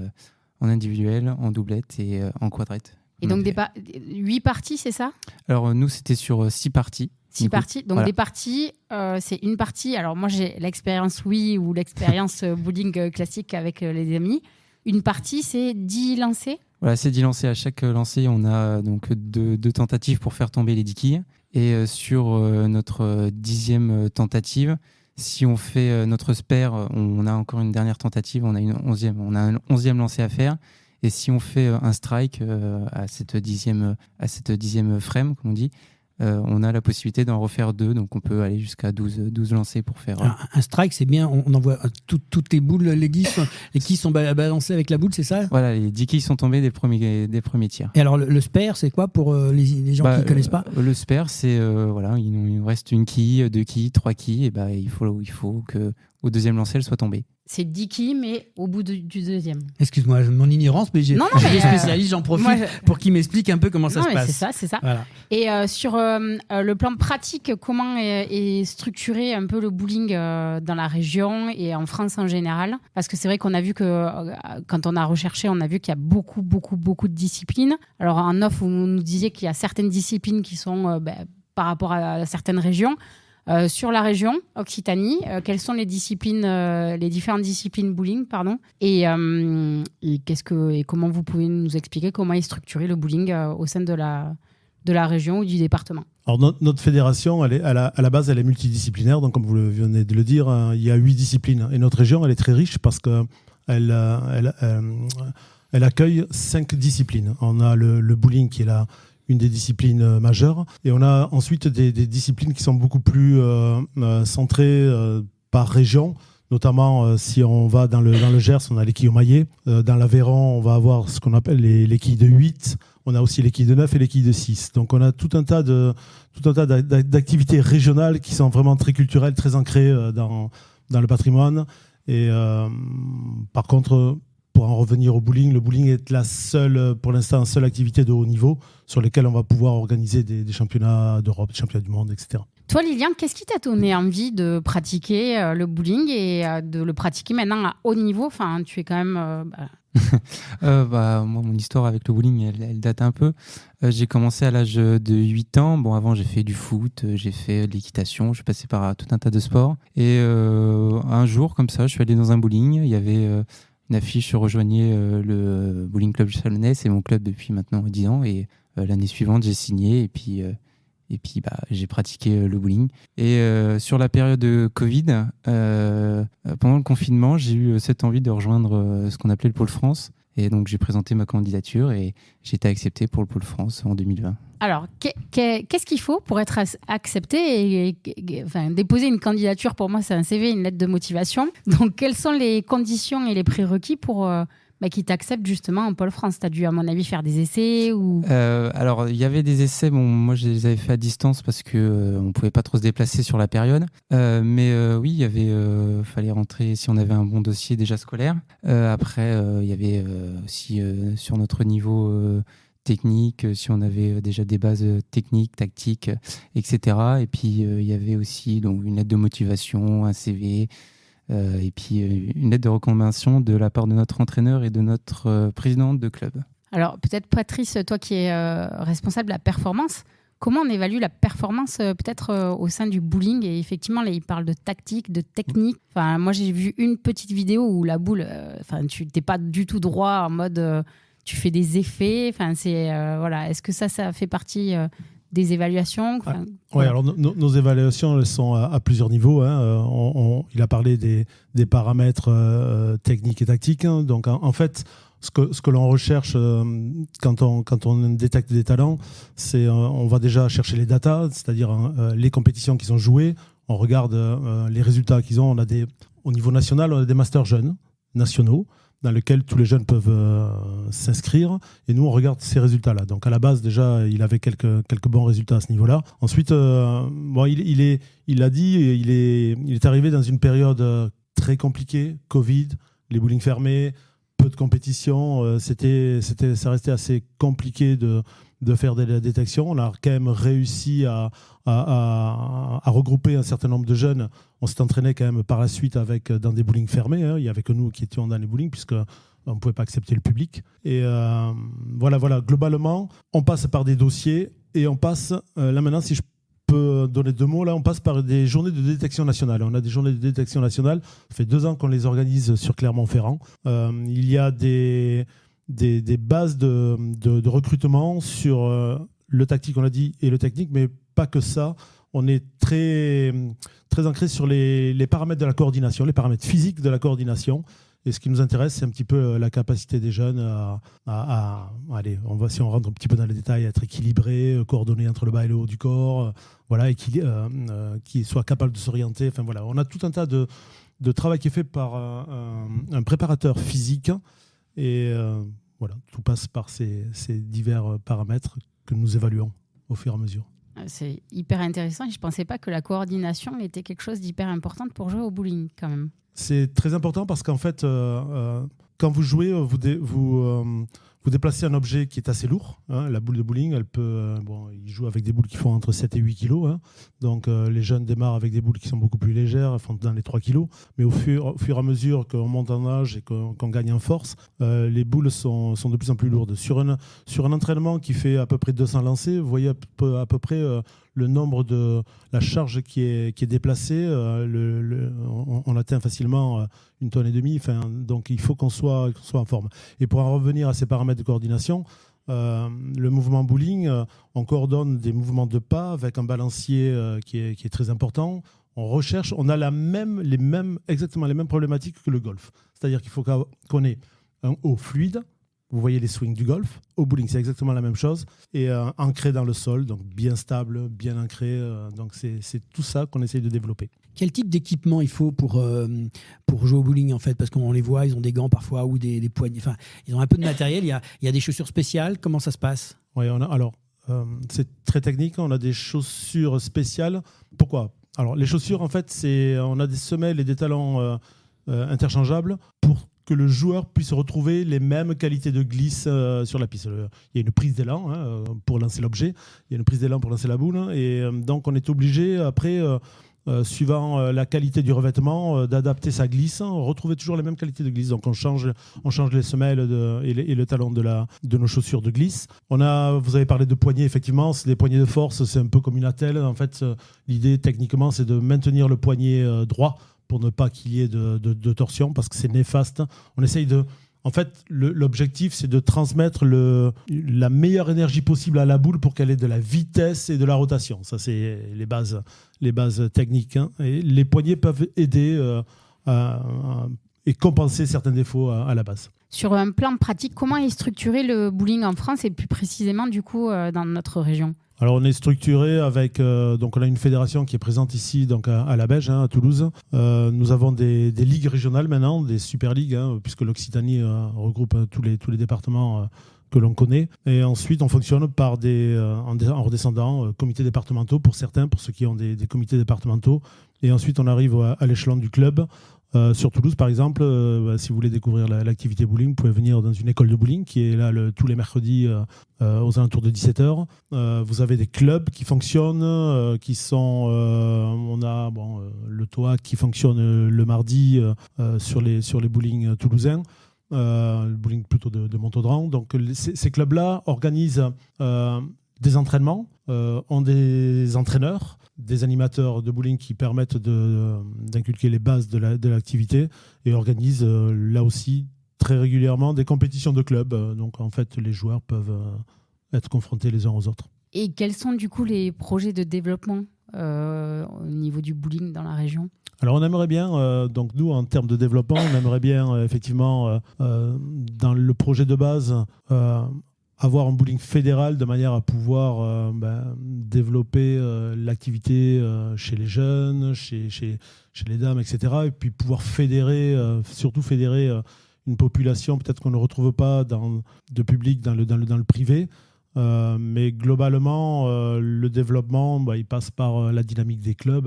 en individuel, en doublette et en quadrette. Et donc 8 parties, c'est ça ? Alors, nous, c'était sur 6 parties. 6 parties. Donc, voilà. Des parties, c'est une partie. Alors, moi, j'ai l'expérience Wii ou l'expérience bowling classique avec les amis. Une partie, c'est 10 lancers ? Voilà, c'est 10 lancers. À chaque lancer, on a donc deux tentatives pour faire tomber les 10 quilles. Et sur notre 10e tentative, si on fait notre spare, on a encore une dernière tentative, on a un 11e lancer à faire. Et si on fait un strike à cette 10e frame, comme on dit, on a la possibilité d'en refaire 2, donc on peut aller jusqu'à 12 lancers pour faire... Un strike, c'est bien, on envoie toutes les boules, les quilles sont balancées avec la boule, c'est ça ? Voilà, les 10 quilles sont tombées des premiers tirs. Et alors le spare, c'est quoi pour les gens qui ne connaissent pas ? Le spare, c'est, il nous reste une quille, 2 quilles, 3 quilles, et il faut qu'au deuxième lancer, elle soit tombée. C'est 10 quilles, mais au bout du deuxième. Excuse-moi, mon ignorance, mais j'ai des spécialistes, j'en profite pour qu'ils m'expliquent un peu comment ça se passe. C'est ça. Voilà. Et sur le plan pratique, comment est structuré un peu le bowling dans la région et en France en général ? Parce que c'est vrai qu'on a vu que, quand on a recherché, on a vu qu'il y a beaucoup de disciplines. Alors en off, vous nous disiez qu'il y a certaines disciplines qui sont par rapport à certaines régions. Sur la région Occitanie, quelles sont les différentes disciplines bowling, et comment vous pouvez nous expliquer comment est structuré le bowling au sein de la région ou du département ? Alors notre fédération, à la base, elle est multidisciplinaire, donc comme vous venez de le dire, il y a 8 disciplines. Et notre région, elle est très riche parce qu'elle accueille 5 disciplines. On a le bowling qui est là, une des disciplines majeures. Et on a ensuite des disciplines qui sont beaucoup plus centrées par région. Notamment, si on va dans le Gers, on a les quilles au maillet. Dans l'Aveyron, on va avoir ce qu'on appelle les quilles de 8. On a aussi les quilles de 9 et les quilles de 6. Donc, on a tout un tas d'activités régionales qui sont vraiment très culturelles, très ancrées dans le patrimoine. Et par contre, pour en revenir au bowling, le bowling est pour l'instant, la seule activité de haut niveau sur laquelle on va pouvoir organiser des championnats d'Europe, des championnats du monde, etc. Toi, Lilian, qu'est-ce qui t'a donné envie de pratiquer le bowling et de le pratiquer maintenant à haut niveau ? Enfin, tu es quand même... Moi, mon histoire avec le bowling, elle date un peu. J'ai commencé à l'âge de 8 ans. Bon, avant, j'ai fait du foot, j'ai fait de l'équitation, je suis passé par tout un tas de sports. Et un jour, comme ça, je suis allé dans un bowling. Il y avait... une affiche rejoignait le Bowling Club Chalonnais, c'est mon club depuis maintenant 10 ans, et l'année suivante j'ai signé et puis j'ai pratiqué le bowling. Et sur la période de Covid, pendant le confinement, j'ai eu cette envie de rejoindre ce qu'on appelait le Pôle France, et donc j'ai présenté ma candidature et j'ai été accepté pour le Pôle France en 2020. Alors, qu'est-ce qu'il faut pour être accepté et déposer une candidature? Pour moi, c'est un CV, une lettre de motivation. Donc, quelles sont les conditions et les prérequis pour qu'ils t'acceptent justement en Pôle France? Tu as dû, à mon avis, faire des essais ou... Alors, il y avait des essais. Bon, moi, je les avais fait à distance parce qu'on ne pouvait pas trop se déplacer sur la période. Mais oui, il y avait... fallait rentrer si on avait un bon dossier déjà scolaire. Après, il y avait aussi sur notre niveau... technique, si on avait déjà des bases techniques, tactiques, etc. Et puis, il y avait aussi donc, une lettre de motivation, un CV, et puis une lettre de recommandation de la part de notre entraîneur et de notre présidente de club. Alors, peut-être Patrice, toi qui es responsable de la performance, Comment on évalue la performance peut-être au sein du bowling? Et effectivement, là, il parle de tactique, de technique. Enfin, moi, j'ai vu une petite vidéo où la boule, tu n'es pas du tout droit en mode tu fais des effets. Enfin, voilà. Est-ce que ça fait partie des évaluations? Oui, alors nos évaluations, elles sont à plusieurs niveaux. Il a parlé des paramètres techniques et tactiques. Donc, en fait, ce que l'on recherche quand on détecte des talents, c'est on va déjà chercher les datas, c'est-à-dire les compétitions qu'ils ont jouées. On regarde les résultats qu'ils ont. Au niveau national, on a des masters jeunes nationaux dans lesquels tous les jeunes peuvent s'inscrire. Et nous, on regarde ces résultats-là. Donc, à la base, déjà, il avait quelques bons résultats à ce niveau-là. Ensuite, il a dit, il est arrivé dans une période très compliquée, Covid, les bowling fermés, peu de compétition. Ça restait assez compliqué de faire des détections. On a quand même réussi à regrouper un certain nombre de jeunes. On s'est entraîné quand même par la suite dans des bowlings fermés. Il n'y avait que nous qui étions dans les bowlings puisqu'on ne pouvait pas accepter le public. Et voilà. Globalement, on passe par des dossiers et on passe, là maintenant, si je peux donner 2 mots, là, on passe par des journées de détection nationale. On a des journées de détection nationale. Ça fait 2 ans qu'on les organise sur Clermont-Ferrand. Il y a des bases de recrutement sur le tactique, on l'a dit, et le technique, mais pas que ça. On est très, très ancré sur les paramètres de la coordination, les paramètres physiques de la coordination. Et ce qui nous intéresse, c'est un petit peu la capacité des jeunes allez, si on rentre un petit peu dans les détails, à être équilibré, coordonné entre le bas et le haut du corps, voilà, et qui soit capable de s'orienter. Enfin, voilà. On a tout un tas de travail qui est fait par un préparateur physique. Et voilà, tout passe par ces divers paramètres que nous évaluons au fur et à mesure. C'est hyper intéressant et je ne pensais pas que la coordination était quelque chose d'hyper important pour jouer au bowling quand même. C'est très important parce qu'en fait, quand vous jouez, vous déplacez un objet qui est assez lourd. La boule de bowling, ils jouent avec des boules qui font entre 7 et 8 kilos. Donc les jeunes démarrent avec des boules qui sont beaucoup plus légères, elles font dans les 3 kilos. Mais au fur et à mesure qu'on monte en âge et qu'on gagne en force, les boules sont de plus en plus lourdes. Sur un entraînement qui fait à peu près 200 lancers, vous voyez à peu près le nombre de la charge qui est déplacée. On atteint facilement 1,5 tonne. Donc il faut qu'on soit en forme. Et pour en revenir à ces paramètres de coordination, le mouvement bowling, on coordonne des mouvements de pas avec un balancier qui est très important. On a exactement les mêmes problématiques que le golf. C'est-à-dire qu'il faut qu'on ait un haut fluide. Vous voyez les swings du golf. Au bowling, c'est exactement la même chose. Et ancré dans le sol, donc bien stable, bien ancré. Donc c'est tout ça qu'on essaye de développer. Quel type d'équipement il faut pour jouer au bowling en fait? Parce qu'on les voit, ils ont des gants parfois ou des poignées. Enfin, ils ont un peu de matériel. Il y a des chaussures spéciales. Comment ça se passe? Oui, c'est très technique. On a des chaussures spéciales. Pourquoi? Alors, les chaussures, en fait, on a des semelles et des talons interchangeables pour que le joueur puisse retrouver les mêmes qualités de glisse sur la piste. Il y a une prise d'élan pour lancer l'objet, il y a une prise d'élan pour lancer la boule, et donc on est obligé après, suivant la qualité du revêtement, d'adapter sa glisse, retrouver toujours les mêmes qualités de glisse. Donc on change les semelles et le talon de nos chaussures de glisse. Vous avez parlé de poignées, effectivement, c'est des poignées de force, c'est un peu comme une attelle. En fait, l'idée techniquement, c'est de maintenir le poignet droit, pour ne pas qu'il y ait de torsion, parce que c'est néfaste. On essaye En fait, l'objectif, c'est de transmettre la meilleure énergie possible à la boule pour qu'elle ait de la vitesse et de la rotation. Ça, c'est les bases techniques. Et les poignets peuvent aider et compenser certains défauts à la base. Sur un plan pratique, comment est structuré le bowling en France et plus précisément du coup dans notre région? Alors on est structuré avec donc on a une fédération qui est présente ici donc à la Belge, à Toulouse. Nous avons des ligues régionales maintenant, des super ligues, puisque l'Occitanie regroupe tous les départements que l'on connaît. Et ensuite on fonctionne par en redescendant comités départementaux pour ceux qui ont des comités départementaux. Et ensuite on arrive à l'échelon du club. Sur Toulouse, par exemple, si vous voulez découvrir l'activité bowling, vous pouvez venir dans une école de bowling qui est là tous les mercredis aux alentours de 17h. Vous avez des clubs qui fonctionnent, qui sont... on a le TOA qui fonctionne le mardi sur les bowling toulousains, le bowling plutôt de Montaudran. Donc ces clubs-là organisent des entraînements ont des entraîneurs, des animateurs de bowling qui permettent d'inculquer les bases de l'activité et organisent là aussi très régulièrement des compétitions de clubs. Donc en fait, les joueurs peuvent être confrontés les uns aux autres. Et quels sont du coup les projets de développement au niveau du bowling dans la région ? Alors on aimerait bien, donc nous en termes de développement, on aimerait bien effectivement dans le projet de base avoir un bowling fédéral de manière à pouvoir développer l'activité chez les jeunes, chez les dames, etc. Et puis pouvoir fédérer, surtout fédérer une population peut-être qu'on ne retrouve pas de public dans le privé. Mais globalement, le développement, il passe par la dynamique des clubs,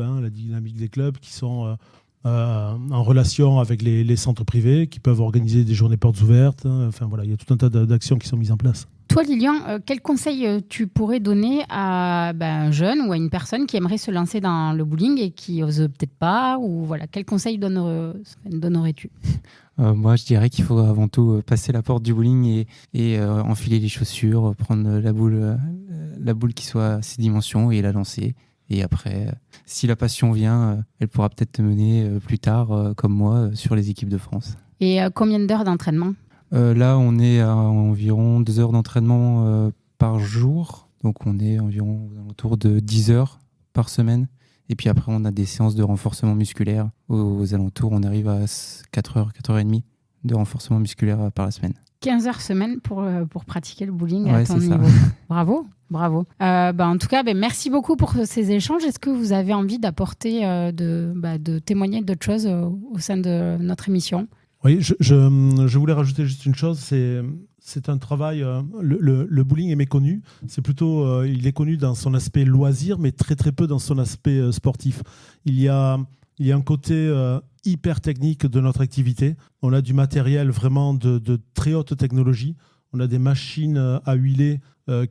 qui sont en relation avec les centres privés, qui peuvent organiser des journées portes ouvertes. Enfin voilà, il y a tout un tas d'actions qui sont mises en place. Toi, Lilian, quel conseil tu pourrais donner à un jeune ou à une personne qui aimerait se lancer dans le bowling et qui n'ose peut-être pas, ou voilà, quel conseil donnerais-tu ? Moi, je dirais qu'il faut avant tout passer la porte du bowling et enfiler les chaussures, prendre la boule qui soit à ses dimensions et la lancer. Et après, si la passion vient, elle pourra peut-être te mener plus tard, comme moi, sur les équipes de France. Et combien d'heures d'entraînement ? Là, on est à environ 2 heures d'entraînement par jour. Donc, on est environ autour de 10 heures par semaine. Et puis après, on a des séances de renforcement musculaire. Aux alentours, on arrive à 4 heures, 4 heures et demie de renforcement musculaire par la semaine. 15 heures semaine pour pratiquer le bowling ouais, à ton niveau. Bravo. En tout cas, merci beaucoup pour ces échanges. Est-ce que vous avez envie d'apporter, de témoigner d'autres choses au sein de notre émission ? Oui, je voulais rajouter juste une chose, c'est un travail, le bowling est méconnu, c'est plutôt, il est connu dans son aspect loisir, mais très très peu dans son aspect sportif. Il y a un côté hyper technique de notre activité, on a du matériel vraiment de très haute technologie, on a des machines à huiler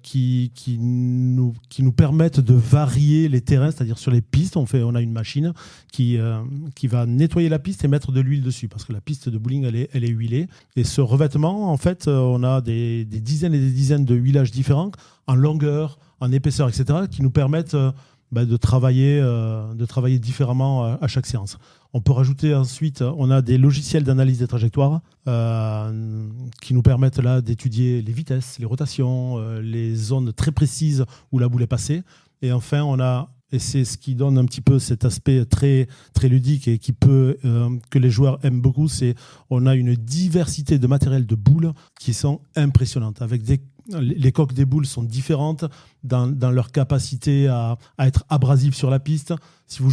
qui nous permettent de varier les terrains, c'est-à-dire sur les pistes, on a une machine qui va nettoyer la piste et mettre de l'huile dessus, parce que la piste de bowling, elle est huilée. Et ce revêtement, en fait, on a des dizaines et des dizaines de huilages différents, en longueur, en épaisseur, etc., qui nous permettent de travailler différemment à chaque séance. On peut rajouter ensuite, on a des logiciels d'analyse des trajectoires qui nous permettent là d'étudier les vitesses, les rotations, les zones très précises où la boule est passée. Et enfin, et c'est ce qui donne un petit peu cet aspect très, très ludique et que les joueurs aiment beaucoup, on a une diversité de matériel de boules qui sont impressionnantes. Les coques des boules sont différentes dans leur capacité à être abrasives sur la piste. Si vous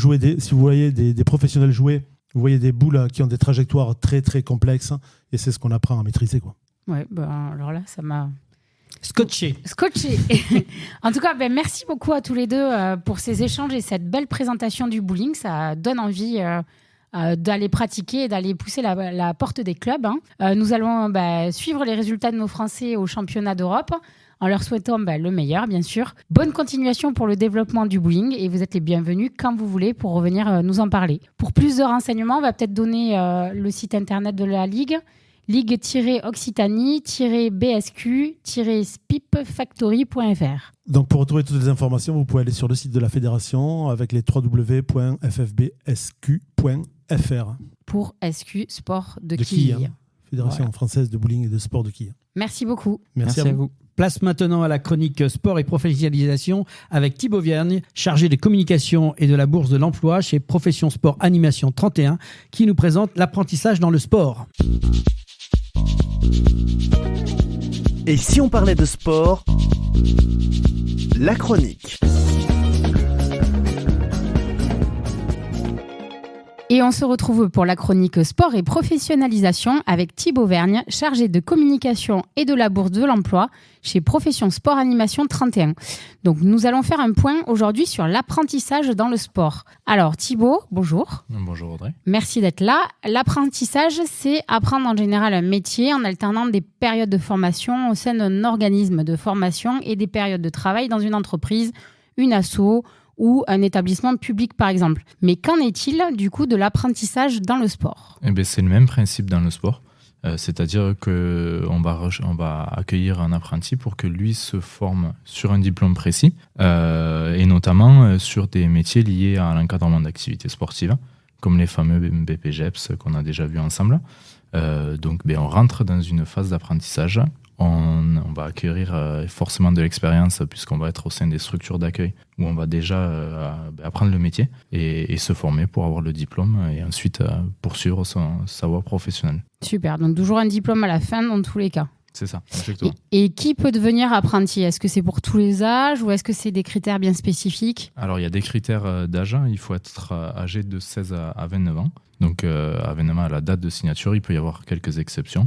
voyez des professionnels jouer, vous voyez des boules qui ont des trajectoires très très complexes et c'est ce qu'on apprend à maîtriser, quoi. Ouais, alors là, ça m'a scotché. En tout cas, merci beaucoup à tous les deux pour ces échanges et cette belle présentation du bowling. Ça donne envie d'aller pratiquer et d'aller pousser la porte des clubs. Nous allons suivre les résultats de nos Français au championnat d'Europe en leur souhaitant le meilleur, bien sûr. Bonne continuation pour le développement du bowling et vous êtes les bienvenus quand vous voulez pour revenir nous en parler. Pour plus de renseignements, on va peut-être donner le site internet de la Ligue, ligue-occitanie-bsq-spipfactory.fr. Donc pour retrouver toutes les informations, vous pouvez aller sur le site de la fédération avec les www.ffbsq.fr. Pour SQ Sport de Quilles. Fédération française de bowling et de sport de Quilles. Merci beaucoup. Merci à vous. Place maintenant à la chronique sport et professionnalisation avec Thibaut Vergne, chargé des communications et de la bourse de l'emploi chez Profession Sport Animation 31, qui nous présente l'apprentissage dans le sport. Et si on parlait de sport, la chronique. Et on se retrouve pour la chronique sport et professionnalisation avec Thibaut Vergne, chargé de communication et de la bourse de l'emploi chez Profession Sport Animation 31. Donc nous allons faire un point aujourd'hui sur l'apprentissage dans le sport. Alors Thibaut, bonjour. Bonjour Audrey. Merci d'être là. L'apprentissage, c'est apprendre en général un métier en alternant des périodes de formation au sein d'un organisme de formation et des périodes de travail dans une entreprise, une asso ou un établissement public par exemple. Mais qu'en est-il du coup de l'apprentissage dans le sport ? C'est le même principe dans le sport. C'est-à-dire qu'on va accueillir un apprenti pour que lui se forme sur un diplôme précis, et notamment sur des métiers liés à l'encadrement d'activités sportives, comme les fameux BPGEPS qu'on a déjà vus ensemble. Donc on rentre dans une phase d'apprentissage. On va acquérir forcément de l'expérience puisqu'on va être au sein des structures d'accueil où on va déjà apprendre le métier et se former pour avoir le diplôme et ensuite poursuivre sa voie professionnelle. Super, donc toujours un diplôme à la fin dans tous les cas. C'est ça, exactement. Et qui peut devenir apprenti ? Est-ce que c'est pour tous les âges ou est-ce que c'est des critères bien spécifiques ? Alors il y a des critères d'âge, il faut être âgé de 16 à 29 ans. Donc à 29 ans à la date de signature, il peut y avoir quelques exceptions.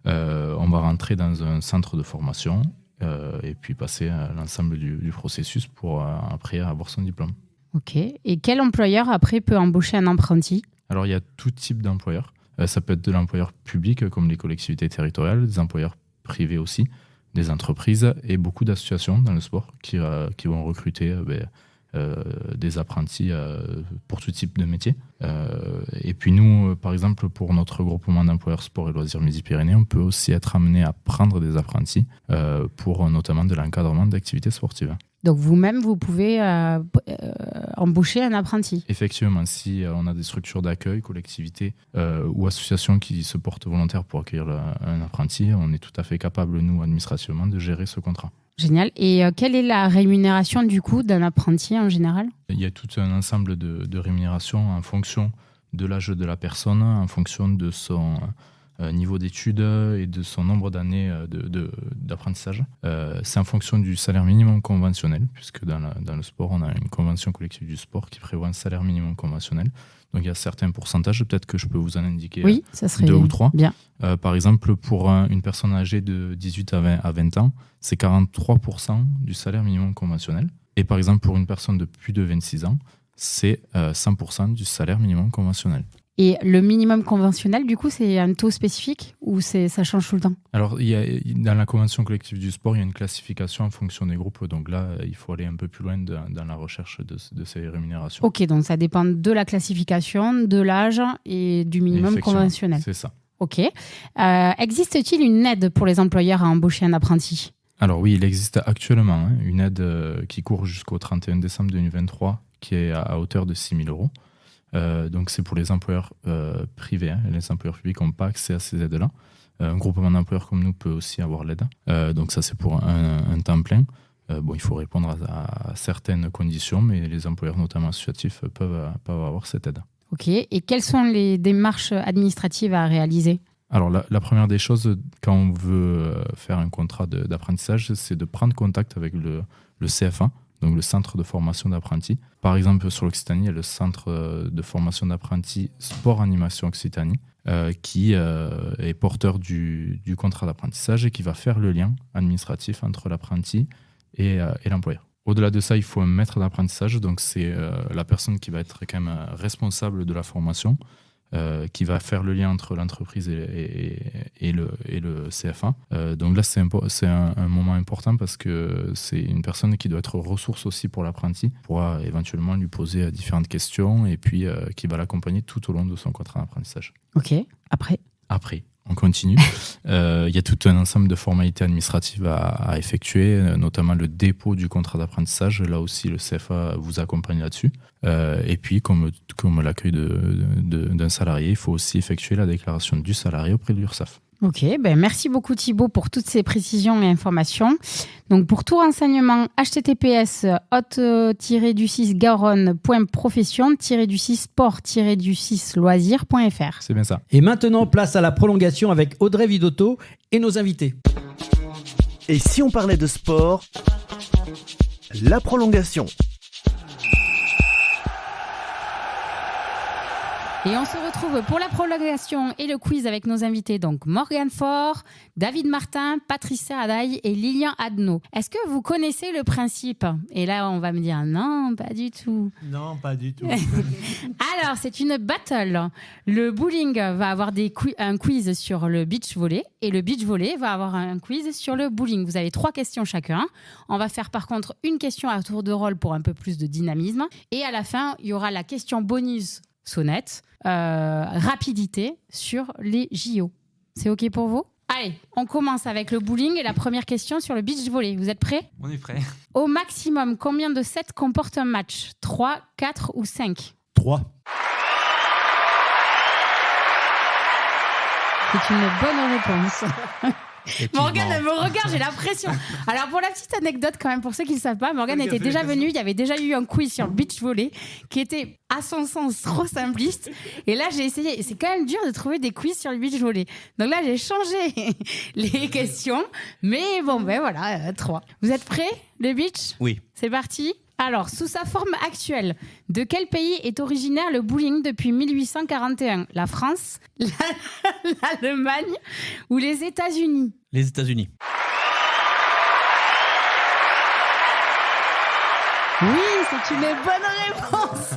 On va rentrer dans un centre de formation et puis passer à l'ensemble du processus pour après avoir son diplôme. Ok. Et quel employeur après peut embaucher un apprenti ? Alors il y a tout type d'employeurs. Ça peut être de l'employeur public comme les collectivités territoriales, des employeurs privés aussi, des entreprises et beaucoup d'associations dans le sport qui vont recruter des apprentis pour tout type de métier. Et puis nous, par exemple, pour notre groupement d'employeurs sport et loisirs Midi-Pyrénées, on peut aussi être amené à prendre des apprentis pour notamment de l'encadrement d'activités sportives. Donc vous-même, vous pouvez embaucher un apprenti ? Effectivement, si on a des structures d'accueil, collectivités ou associations qui se portent volontaires pour accueillir un apprenti, on est tout à fait capable, nous, administrativement, de gérer ce contrat. Génial. Et quelle est la rémunération du coup d'un apprenti en général ? Il y a tout un ensemble de rémunérations en fonction de l'âge de la personne, en fonction de son niveau d'études et de son nombre d'années d'apprentissage. C'est en fonction du salaire minimum conventionnel, puisque dans le sport, on a une convention collective du sport qui prévoit un salaire minimum conventionnel. Donc il y a certains pourcentages, peut-être que je peux vous en indiquer ça serait 2 ou 3. Bien. Par exemple, pour une personne âgée de 18 à 20 ans, c'est 43% du salaire minimum conventionnel. Et par exemple, pour une personne de plus de 26 ans, c'est 100% du salaire minimum conventionnel. Et le minimum conventionnel, du coup, c'est un taux spécifique ou ça change tout le temps ? Alors, dans la convention collective du sport, il y a une classification en fonction des groupes. Donc là, il faut aller un peu plus loin dans la recherche de ces rémunérations. Ok, donc ça dépend de la classification, de l'âge et du minimum conventionnel. C'est ça. Ok. Existe-t-il une aide pour les employeurs à embaucher un apprenti ? Alors oui, il existe actuellement une aide qui court jusqu'au 31 décembre 2023, qui est à hauteur de 6 000 €. Donc c'est pour les employeurs privés. Les employeurs publics n'ont pas accès à ces aides-là. Un groupement d'employeurs comme nous peut aussi avoir l'aide. Donc ça c'est pour un temps plein. Il faut répondre à certaines conditions, mais les employeurs, notamment associatifs, peuvent avoir cette aide. Ok. Et quelles sont les démarches administratives à réaliser ? Alors la première des choses, quand on veut faire un contrat d'apprentissage, c'est de prendre contact avec le CFA, donc le centre de formation d'apprentis. Par exemple, sur l'Occitanie, il y a le centre de formation d'apprentis Sport Animation Occitanie, qui est porteur du contrat d'apprentissage et qui va faire le lien administratif entre l'apprenti et l'employeur. Au-delà de ça, il faut un maître d'apprentissage, donc c'est la personne qui va être quand même responsable de la formation, qui va faire le lien entre l'entreprise et le CFA. Donc là, c'est un moment important parce que c'est une personne qui doit être ressource aussi pour l'apprenti, pourra éventuellement lui poser différentes questions et puis qui va l'accompagner tout au long de son contrat d'apprentissage. Ok, après, on continue. Il y a tout un ensemble de formalités administratives à effectuer, notamment le dépôt du contrat d'apprentissage. Là aussi, le CFA vous accompagne là-dessus. Et puis, comme l'accueil d'un salarié, il faut aussi effectuer la déclaration du salarié auprès de l'URSSAF. Ok, merci beaucoup Thibaut pour toutes ces précisions et informations. Donc pour tout renseignement, https://haute-du6garonne.profession-sport-loisir.fr. C'est bien ça. Et maintenant, place à la prolongation avec Audrey Vidotto et nos invités. Et si on parlait de sport, la prolongation. Et on se retrouve pour la prolongation et le quiz avec nos invités, donc Morgane Faure, David Martin, Patrice Serradaille et Lilian Adno. Est-ce que vous connaissez le principe ? Et là, on va me dire non, pas du tout. Non, pas du tout. Alors, c'est une battle. Le bowling va avoir un quiz sur le beach volley et le beach volley va avoir un quiz sur le bowling. Vous avez 3 questions chacun. On va faire par contre une question à tour de rôle pour un peu plus de dynamisme. Et à la fin, il y aura la question bonus sonnette, rapidité sur les JO. C'est OK pour vous ? Allez, on commence avec le bowling et la première question sur le beach volley. Vous êtes prêts ? On est prêts. Au maximum, combien de sets comporte un match ? 3, 4 ou 5 ? 3. C'est une bonne réponse. Morgane, elle me regarde, j'ai la pression. Alors, pour la petite anecdote, quand même, pour ceux qui ne savent pas, Morgane était déjà venue. Il y avait déjà eu un quiz sur le beach volley qui était, à son sens, trop simpliste. Et là, j'ai essayé. Et c'est quand même dur de trouver des quiz sur le beach volley. Donc là, j'ai changé les questions. Mais bon, ben voilà, 3. Vous êtes prêts, le beach ? Oui. C'est parti. Alors, sous sa forme actuelle, de quel pays est originaire le bowling depuis 1841 ? La France, l'Allemagne ou les États-Unis ? Les États-Unis. Oui, c'est une bonne réponse.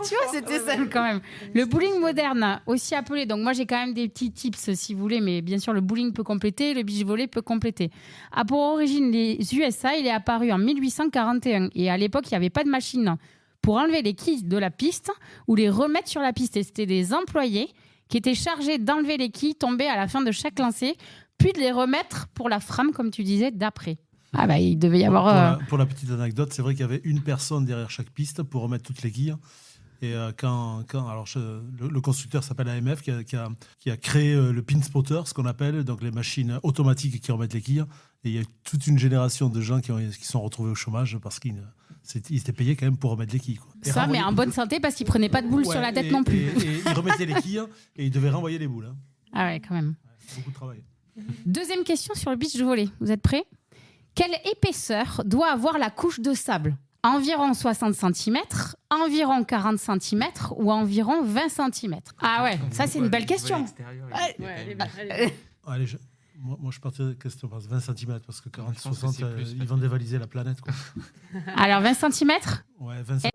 Tu vois, c'était simple quand même. Le bowling moderne, aussi appelé, donc moi j'ai quand même des petits tips si vous voulez, mais bien sûr le bowling peut compléter, le beach volley peut compléter. A pour origine les USA, il est apparu en 1841 et à l'époque il n'y avait pas de machine pour enlever les quilles de la piste ou les remettre sur la piste. Et c'était des employés qui étaient chargés d'enlever les quilles tombées à la fin de chaque lancer, puis de les remettre pour la frame, comme tu disais, d'après. Ah bah il devait y avoir... Pour la petite anecdote, c'est vrai qu'il y avait une personne derrière chaque piste pour remettre toutes les quilles. Et le constructeur s'appelle AMF qui a créé le pin spotter, ce qu'on appelle donc les machines automatiques qui remettent les quilles. Et il y a toute une génération de gens qui sont retrouvés au chômage parce qu'ils étaient payés quand même pour remettre les quilles. Quoi. Ça, mais en bonne santé parce qu'ils prenaient pas de boules sur la tête non plus. Et ils remettaient les quilles et ils devaient renvoyer les boules. Hein. Ah ouais, quand même. Beaucoup de travail. Deuxième question sur le beach volley. Vous êtes prêts ? Quelle épaisseur doit avoir la couche de sable ? Environ 60 cm, environ 40 cm ou environ 20 cm ? Ah ouais, ça c'est une belle question. Allez, moi je partirais de question 20 cm parce que 40-60, ils vont dévaliser la planète. Quoi. Alors 20 cm ? Ouais, 20 cm.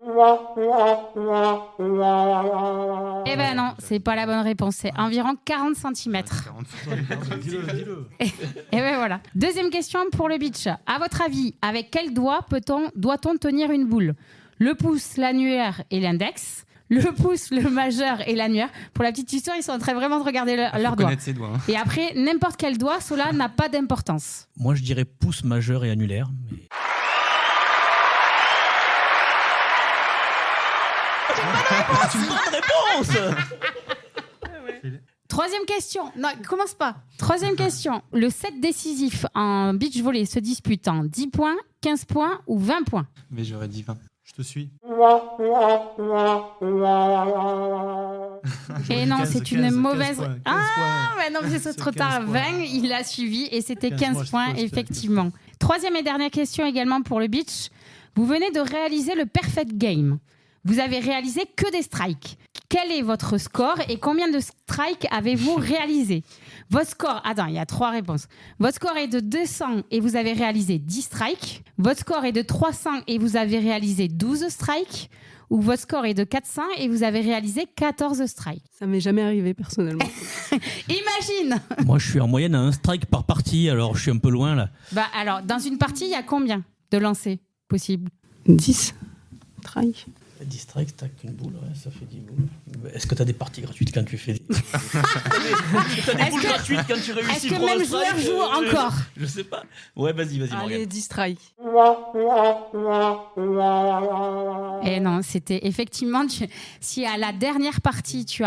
Eh ben non, c'est pas la bonne réponse. C'est environ 40 cm. Dis-le. Et ben voilà. Deuxième question pour le beach. À votre avis, avec quel doigt doit-on tenir une boule ? Le pouce, l'annulaire et l'index ? Le pouce, le majeur et l'annulaire. Pour la petite histoire, ils sont en train vraiment de regarder leurs doigts. Ses doigts hein. Et après, n'importe quel doigt, cela n'a pas d'importance. Moi, je dirais pouce, majeur et annulaire. Mais... C'est une bonne réponse. Troisième question. Non, commence pas. Troisième question. Le set décisif en beach volley se dispute en 10 points, 15 points ou 20 points ? Mais j'aurais dit 20. Je te suis. Et non, c'est une mauvaise... 15 mais non, c'est trop tard. 20, il a suivi et c'était 15 points, effectivement. Troisième et dernière question également pour le beach. Vous venez de réaliser le perfect game. Vous avez réalisé que des strikes. Quel est votre score et combien de strikes avez-vous réalisé ? Votre score, attends, il y a 3 réponses. Votre score est de 200 et vous avez réalisé 10 strikes. Votre score est de 300 et vous avez réalisé 12 strikes. Ou votre score est de 400 et vous avez réalisé 14 strikes. Ça m'est jamais arrivé personnellement. Imagine. Moi, je suis en moyenne à 1 strike par partie, alors je suis un peu loin là. Bah alors, dans une partie, il y a combien de lancers possibles ? 10 strikes. 10 strikes, t'as qu'une boule, ouais, ça fait 10 boules. Est-ce que t'as des parties gratuites quand tu fais des... T'as des boules gratuites quand tu réussis trop un strike ? Est-ce que même joueur joue encore ? Je sais pas. Ouais, vas-y, Morgane. Allez, 10 strikes. Et non, c'était effectivement... Si à la dernière partie, tu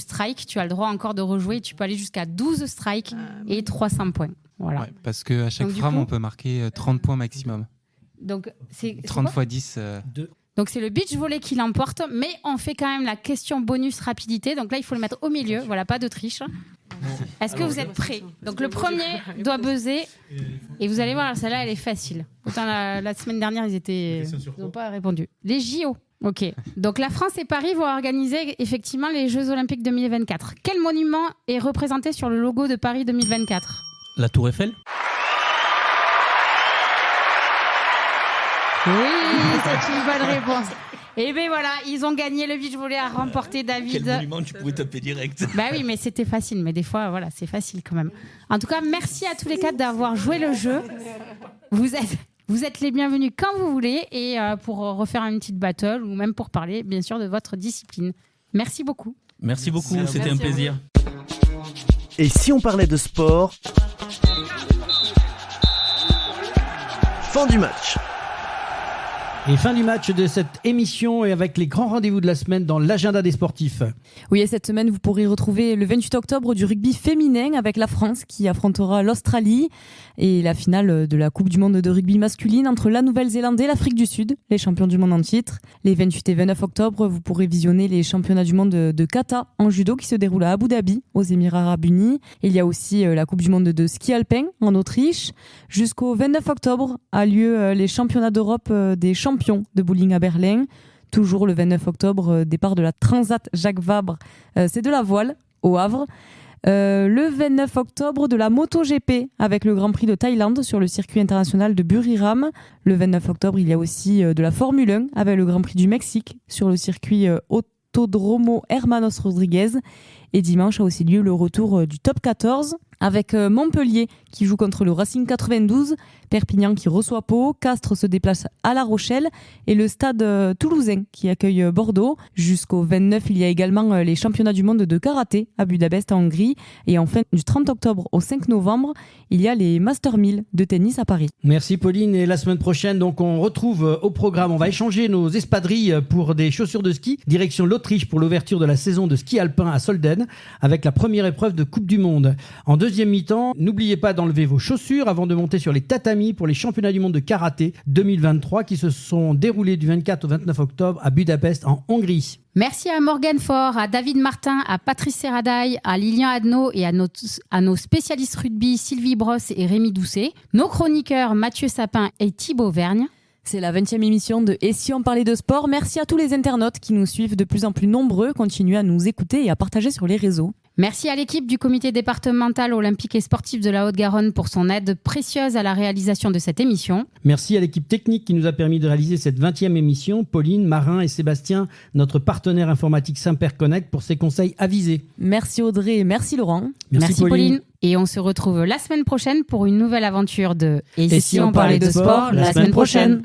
strikes, tu as le droit encore de rejouer. Tu peux aller jusqu'à 12 strikes et 300 points. Voilà. Ouais, parce qu'à chaque frame, on peut marquer 30 points maximum. Donc, c'est 30 x 10... 2. Donc c'est le beach volley qui l'emporte, mais on fait quand même la question bonus rapidité. Donc là, il faut le mettre au milieu. Voilà, pas de triche. Est-ce que vous êtes prêts ? Donc le premier doit buzzer. Et vous allez voir, celle-là, elle est facile. Autant la semaine dernière, ils n'ont pas répondu. Les JO. Ok. Donc la France et Paris vont organiser effectivement les Jeux Olympiques 2024. Quel monument est représenté sur le logo de Paris 2024 ? La Tour Eiffel ? Oui, c'est une bonne réponse. Et bien voilà, ils ont gagné le beach volley à remporter, David. Quel monument tu pouvais taper direct. Bah oui, mais c'était facile. Mais des fois, voilà, c'est facile quand même. En tout cas, merci à tous les 4 d'avoir joué le jeu. Vous êtes les bienvenus quand vous voulez et pour refaire une petite battle ou même pour parler, bien sûr, de votre discipline. Merci beaucoup. Merci beaucoup, c'était un plaisir. Et si on parlait de sport? Fin du match. Et fin du match de cette émission et avec les grands rendez-vous de la semaine dans l'agenda des sportifs. Oui, et cette semaine, vous pourrez retrouver le 28 octobre du rugby féminin avec la France qui affrontera l'Australie et la finale de la Coupe du monde de rugby masculine entre la Nouvelle-Zélande et l'Afrique du Sud, les champions du monde en titre. Les 28 et 29 octobre, vous pourrez visionner les championnats du monde de kata en judo qui se déroulent à Abu Dhabi, aux Émirats Arabes Unis. Il y a aussi la Coupe du monde de ski alpin en Autriche. Jusqu'au 29 octobre a lieu les championnats d'Europe des champions de bowling à Berlin. Toujours le 29 octobre, départ de la Transat Jacques Vabre, c'est de la voile au Havre. Le 29 octobre, de la MotoGP avec le Grand Prix de Thaïlande sur le circuit international de Buriram. Le 29 octobre, il y a aussi de la Formule 1 avec le Grand Prix du Mexique sur le circuit Autódromo Hermanos Rodríguez. Et dimanche a aussi lieu le retour du Top 14 avec Montpellier qui joue contre le Racing 92, Perpignan qui reçoit Pau, Castres se déplace à La Rochelle et le stade toulousain qui accueille Bordeaux. Jusqu'au 29, il y a également les championnats du monde de karaté à Budapest en Hongrie. Et enfin, du 30 octobre au 5 novembre, il y a les Master 1000 de tennis à Paris. Merci Pauline. Et la semaine prochaine, donc, on retrouve au programme, on va échanger nos espadrilles pour des chaussures de ski, direction l'Autriche pour l'ouverture de la saison de ski alpin à Solden avec la première épreuve de Coupe du Monde. En deuxième mi-temps, n'oubliez pas d'enlever vos chaussures avant de monter sur les tatamis pour les championnats du monde de karaté 2023 qui se sont déroulés du 24 au 29 octobre à Budapest en Hongrie. Merci à Morgane Faure, à David Martin, à Patrice Serradaille, à Lilian Adnaud et à nos spécialistes rugby Sylvie Brosse et Rémi Doucet, nos chroniqueurs Mathieu Sapin et Thibaut Vergne. C'est la 20e émission de Et si on parlait de sport. Merci à tous les internautes qui nous suivent de plus en plus nombreux. Continuez à nous écouter et à partager sur les réseaux. Merci à l'équipe du comité départemental olympique et sportif de la Haute-Garonne pour son aide précieuse à la réalisation de cette émission. Merci à l'équipe technique qui nous a permis de réaliser cette 20e émission, Pauline, Marin et Sébastien, notre partenaire informatique Simper-Connect pour ses conseils avisés. Merci Audrey et merci Laurent. Merci Pauline. Et on se retrouve la semaine prochaine pour une nouvelle aventure de Et si on parlait de sport la semaine prochaine.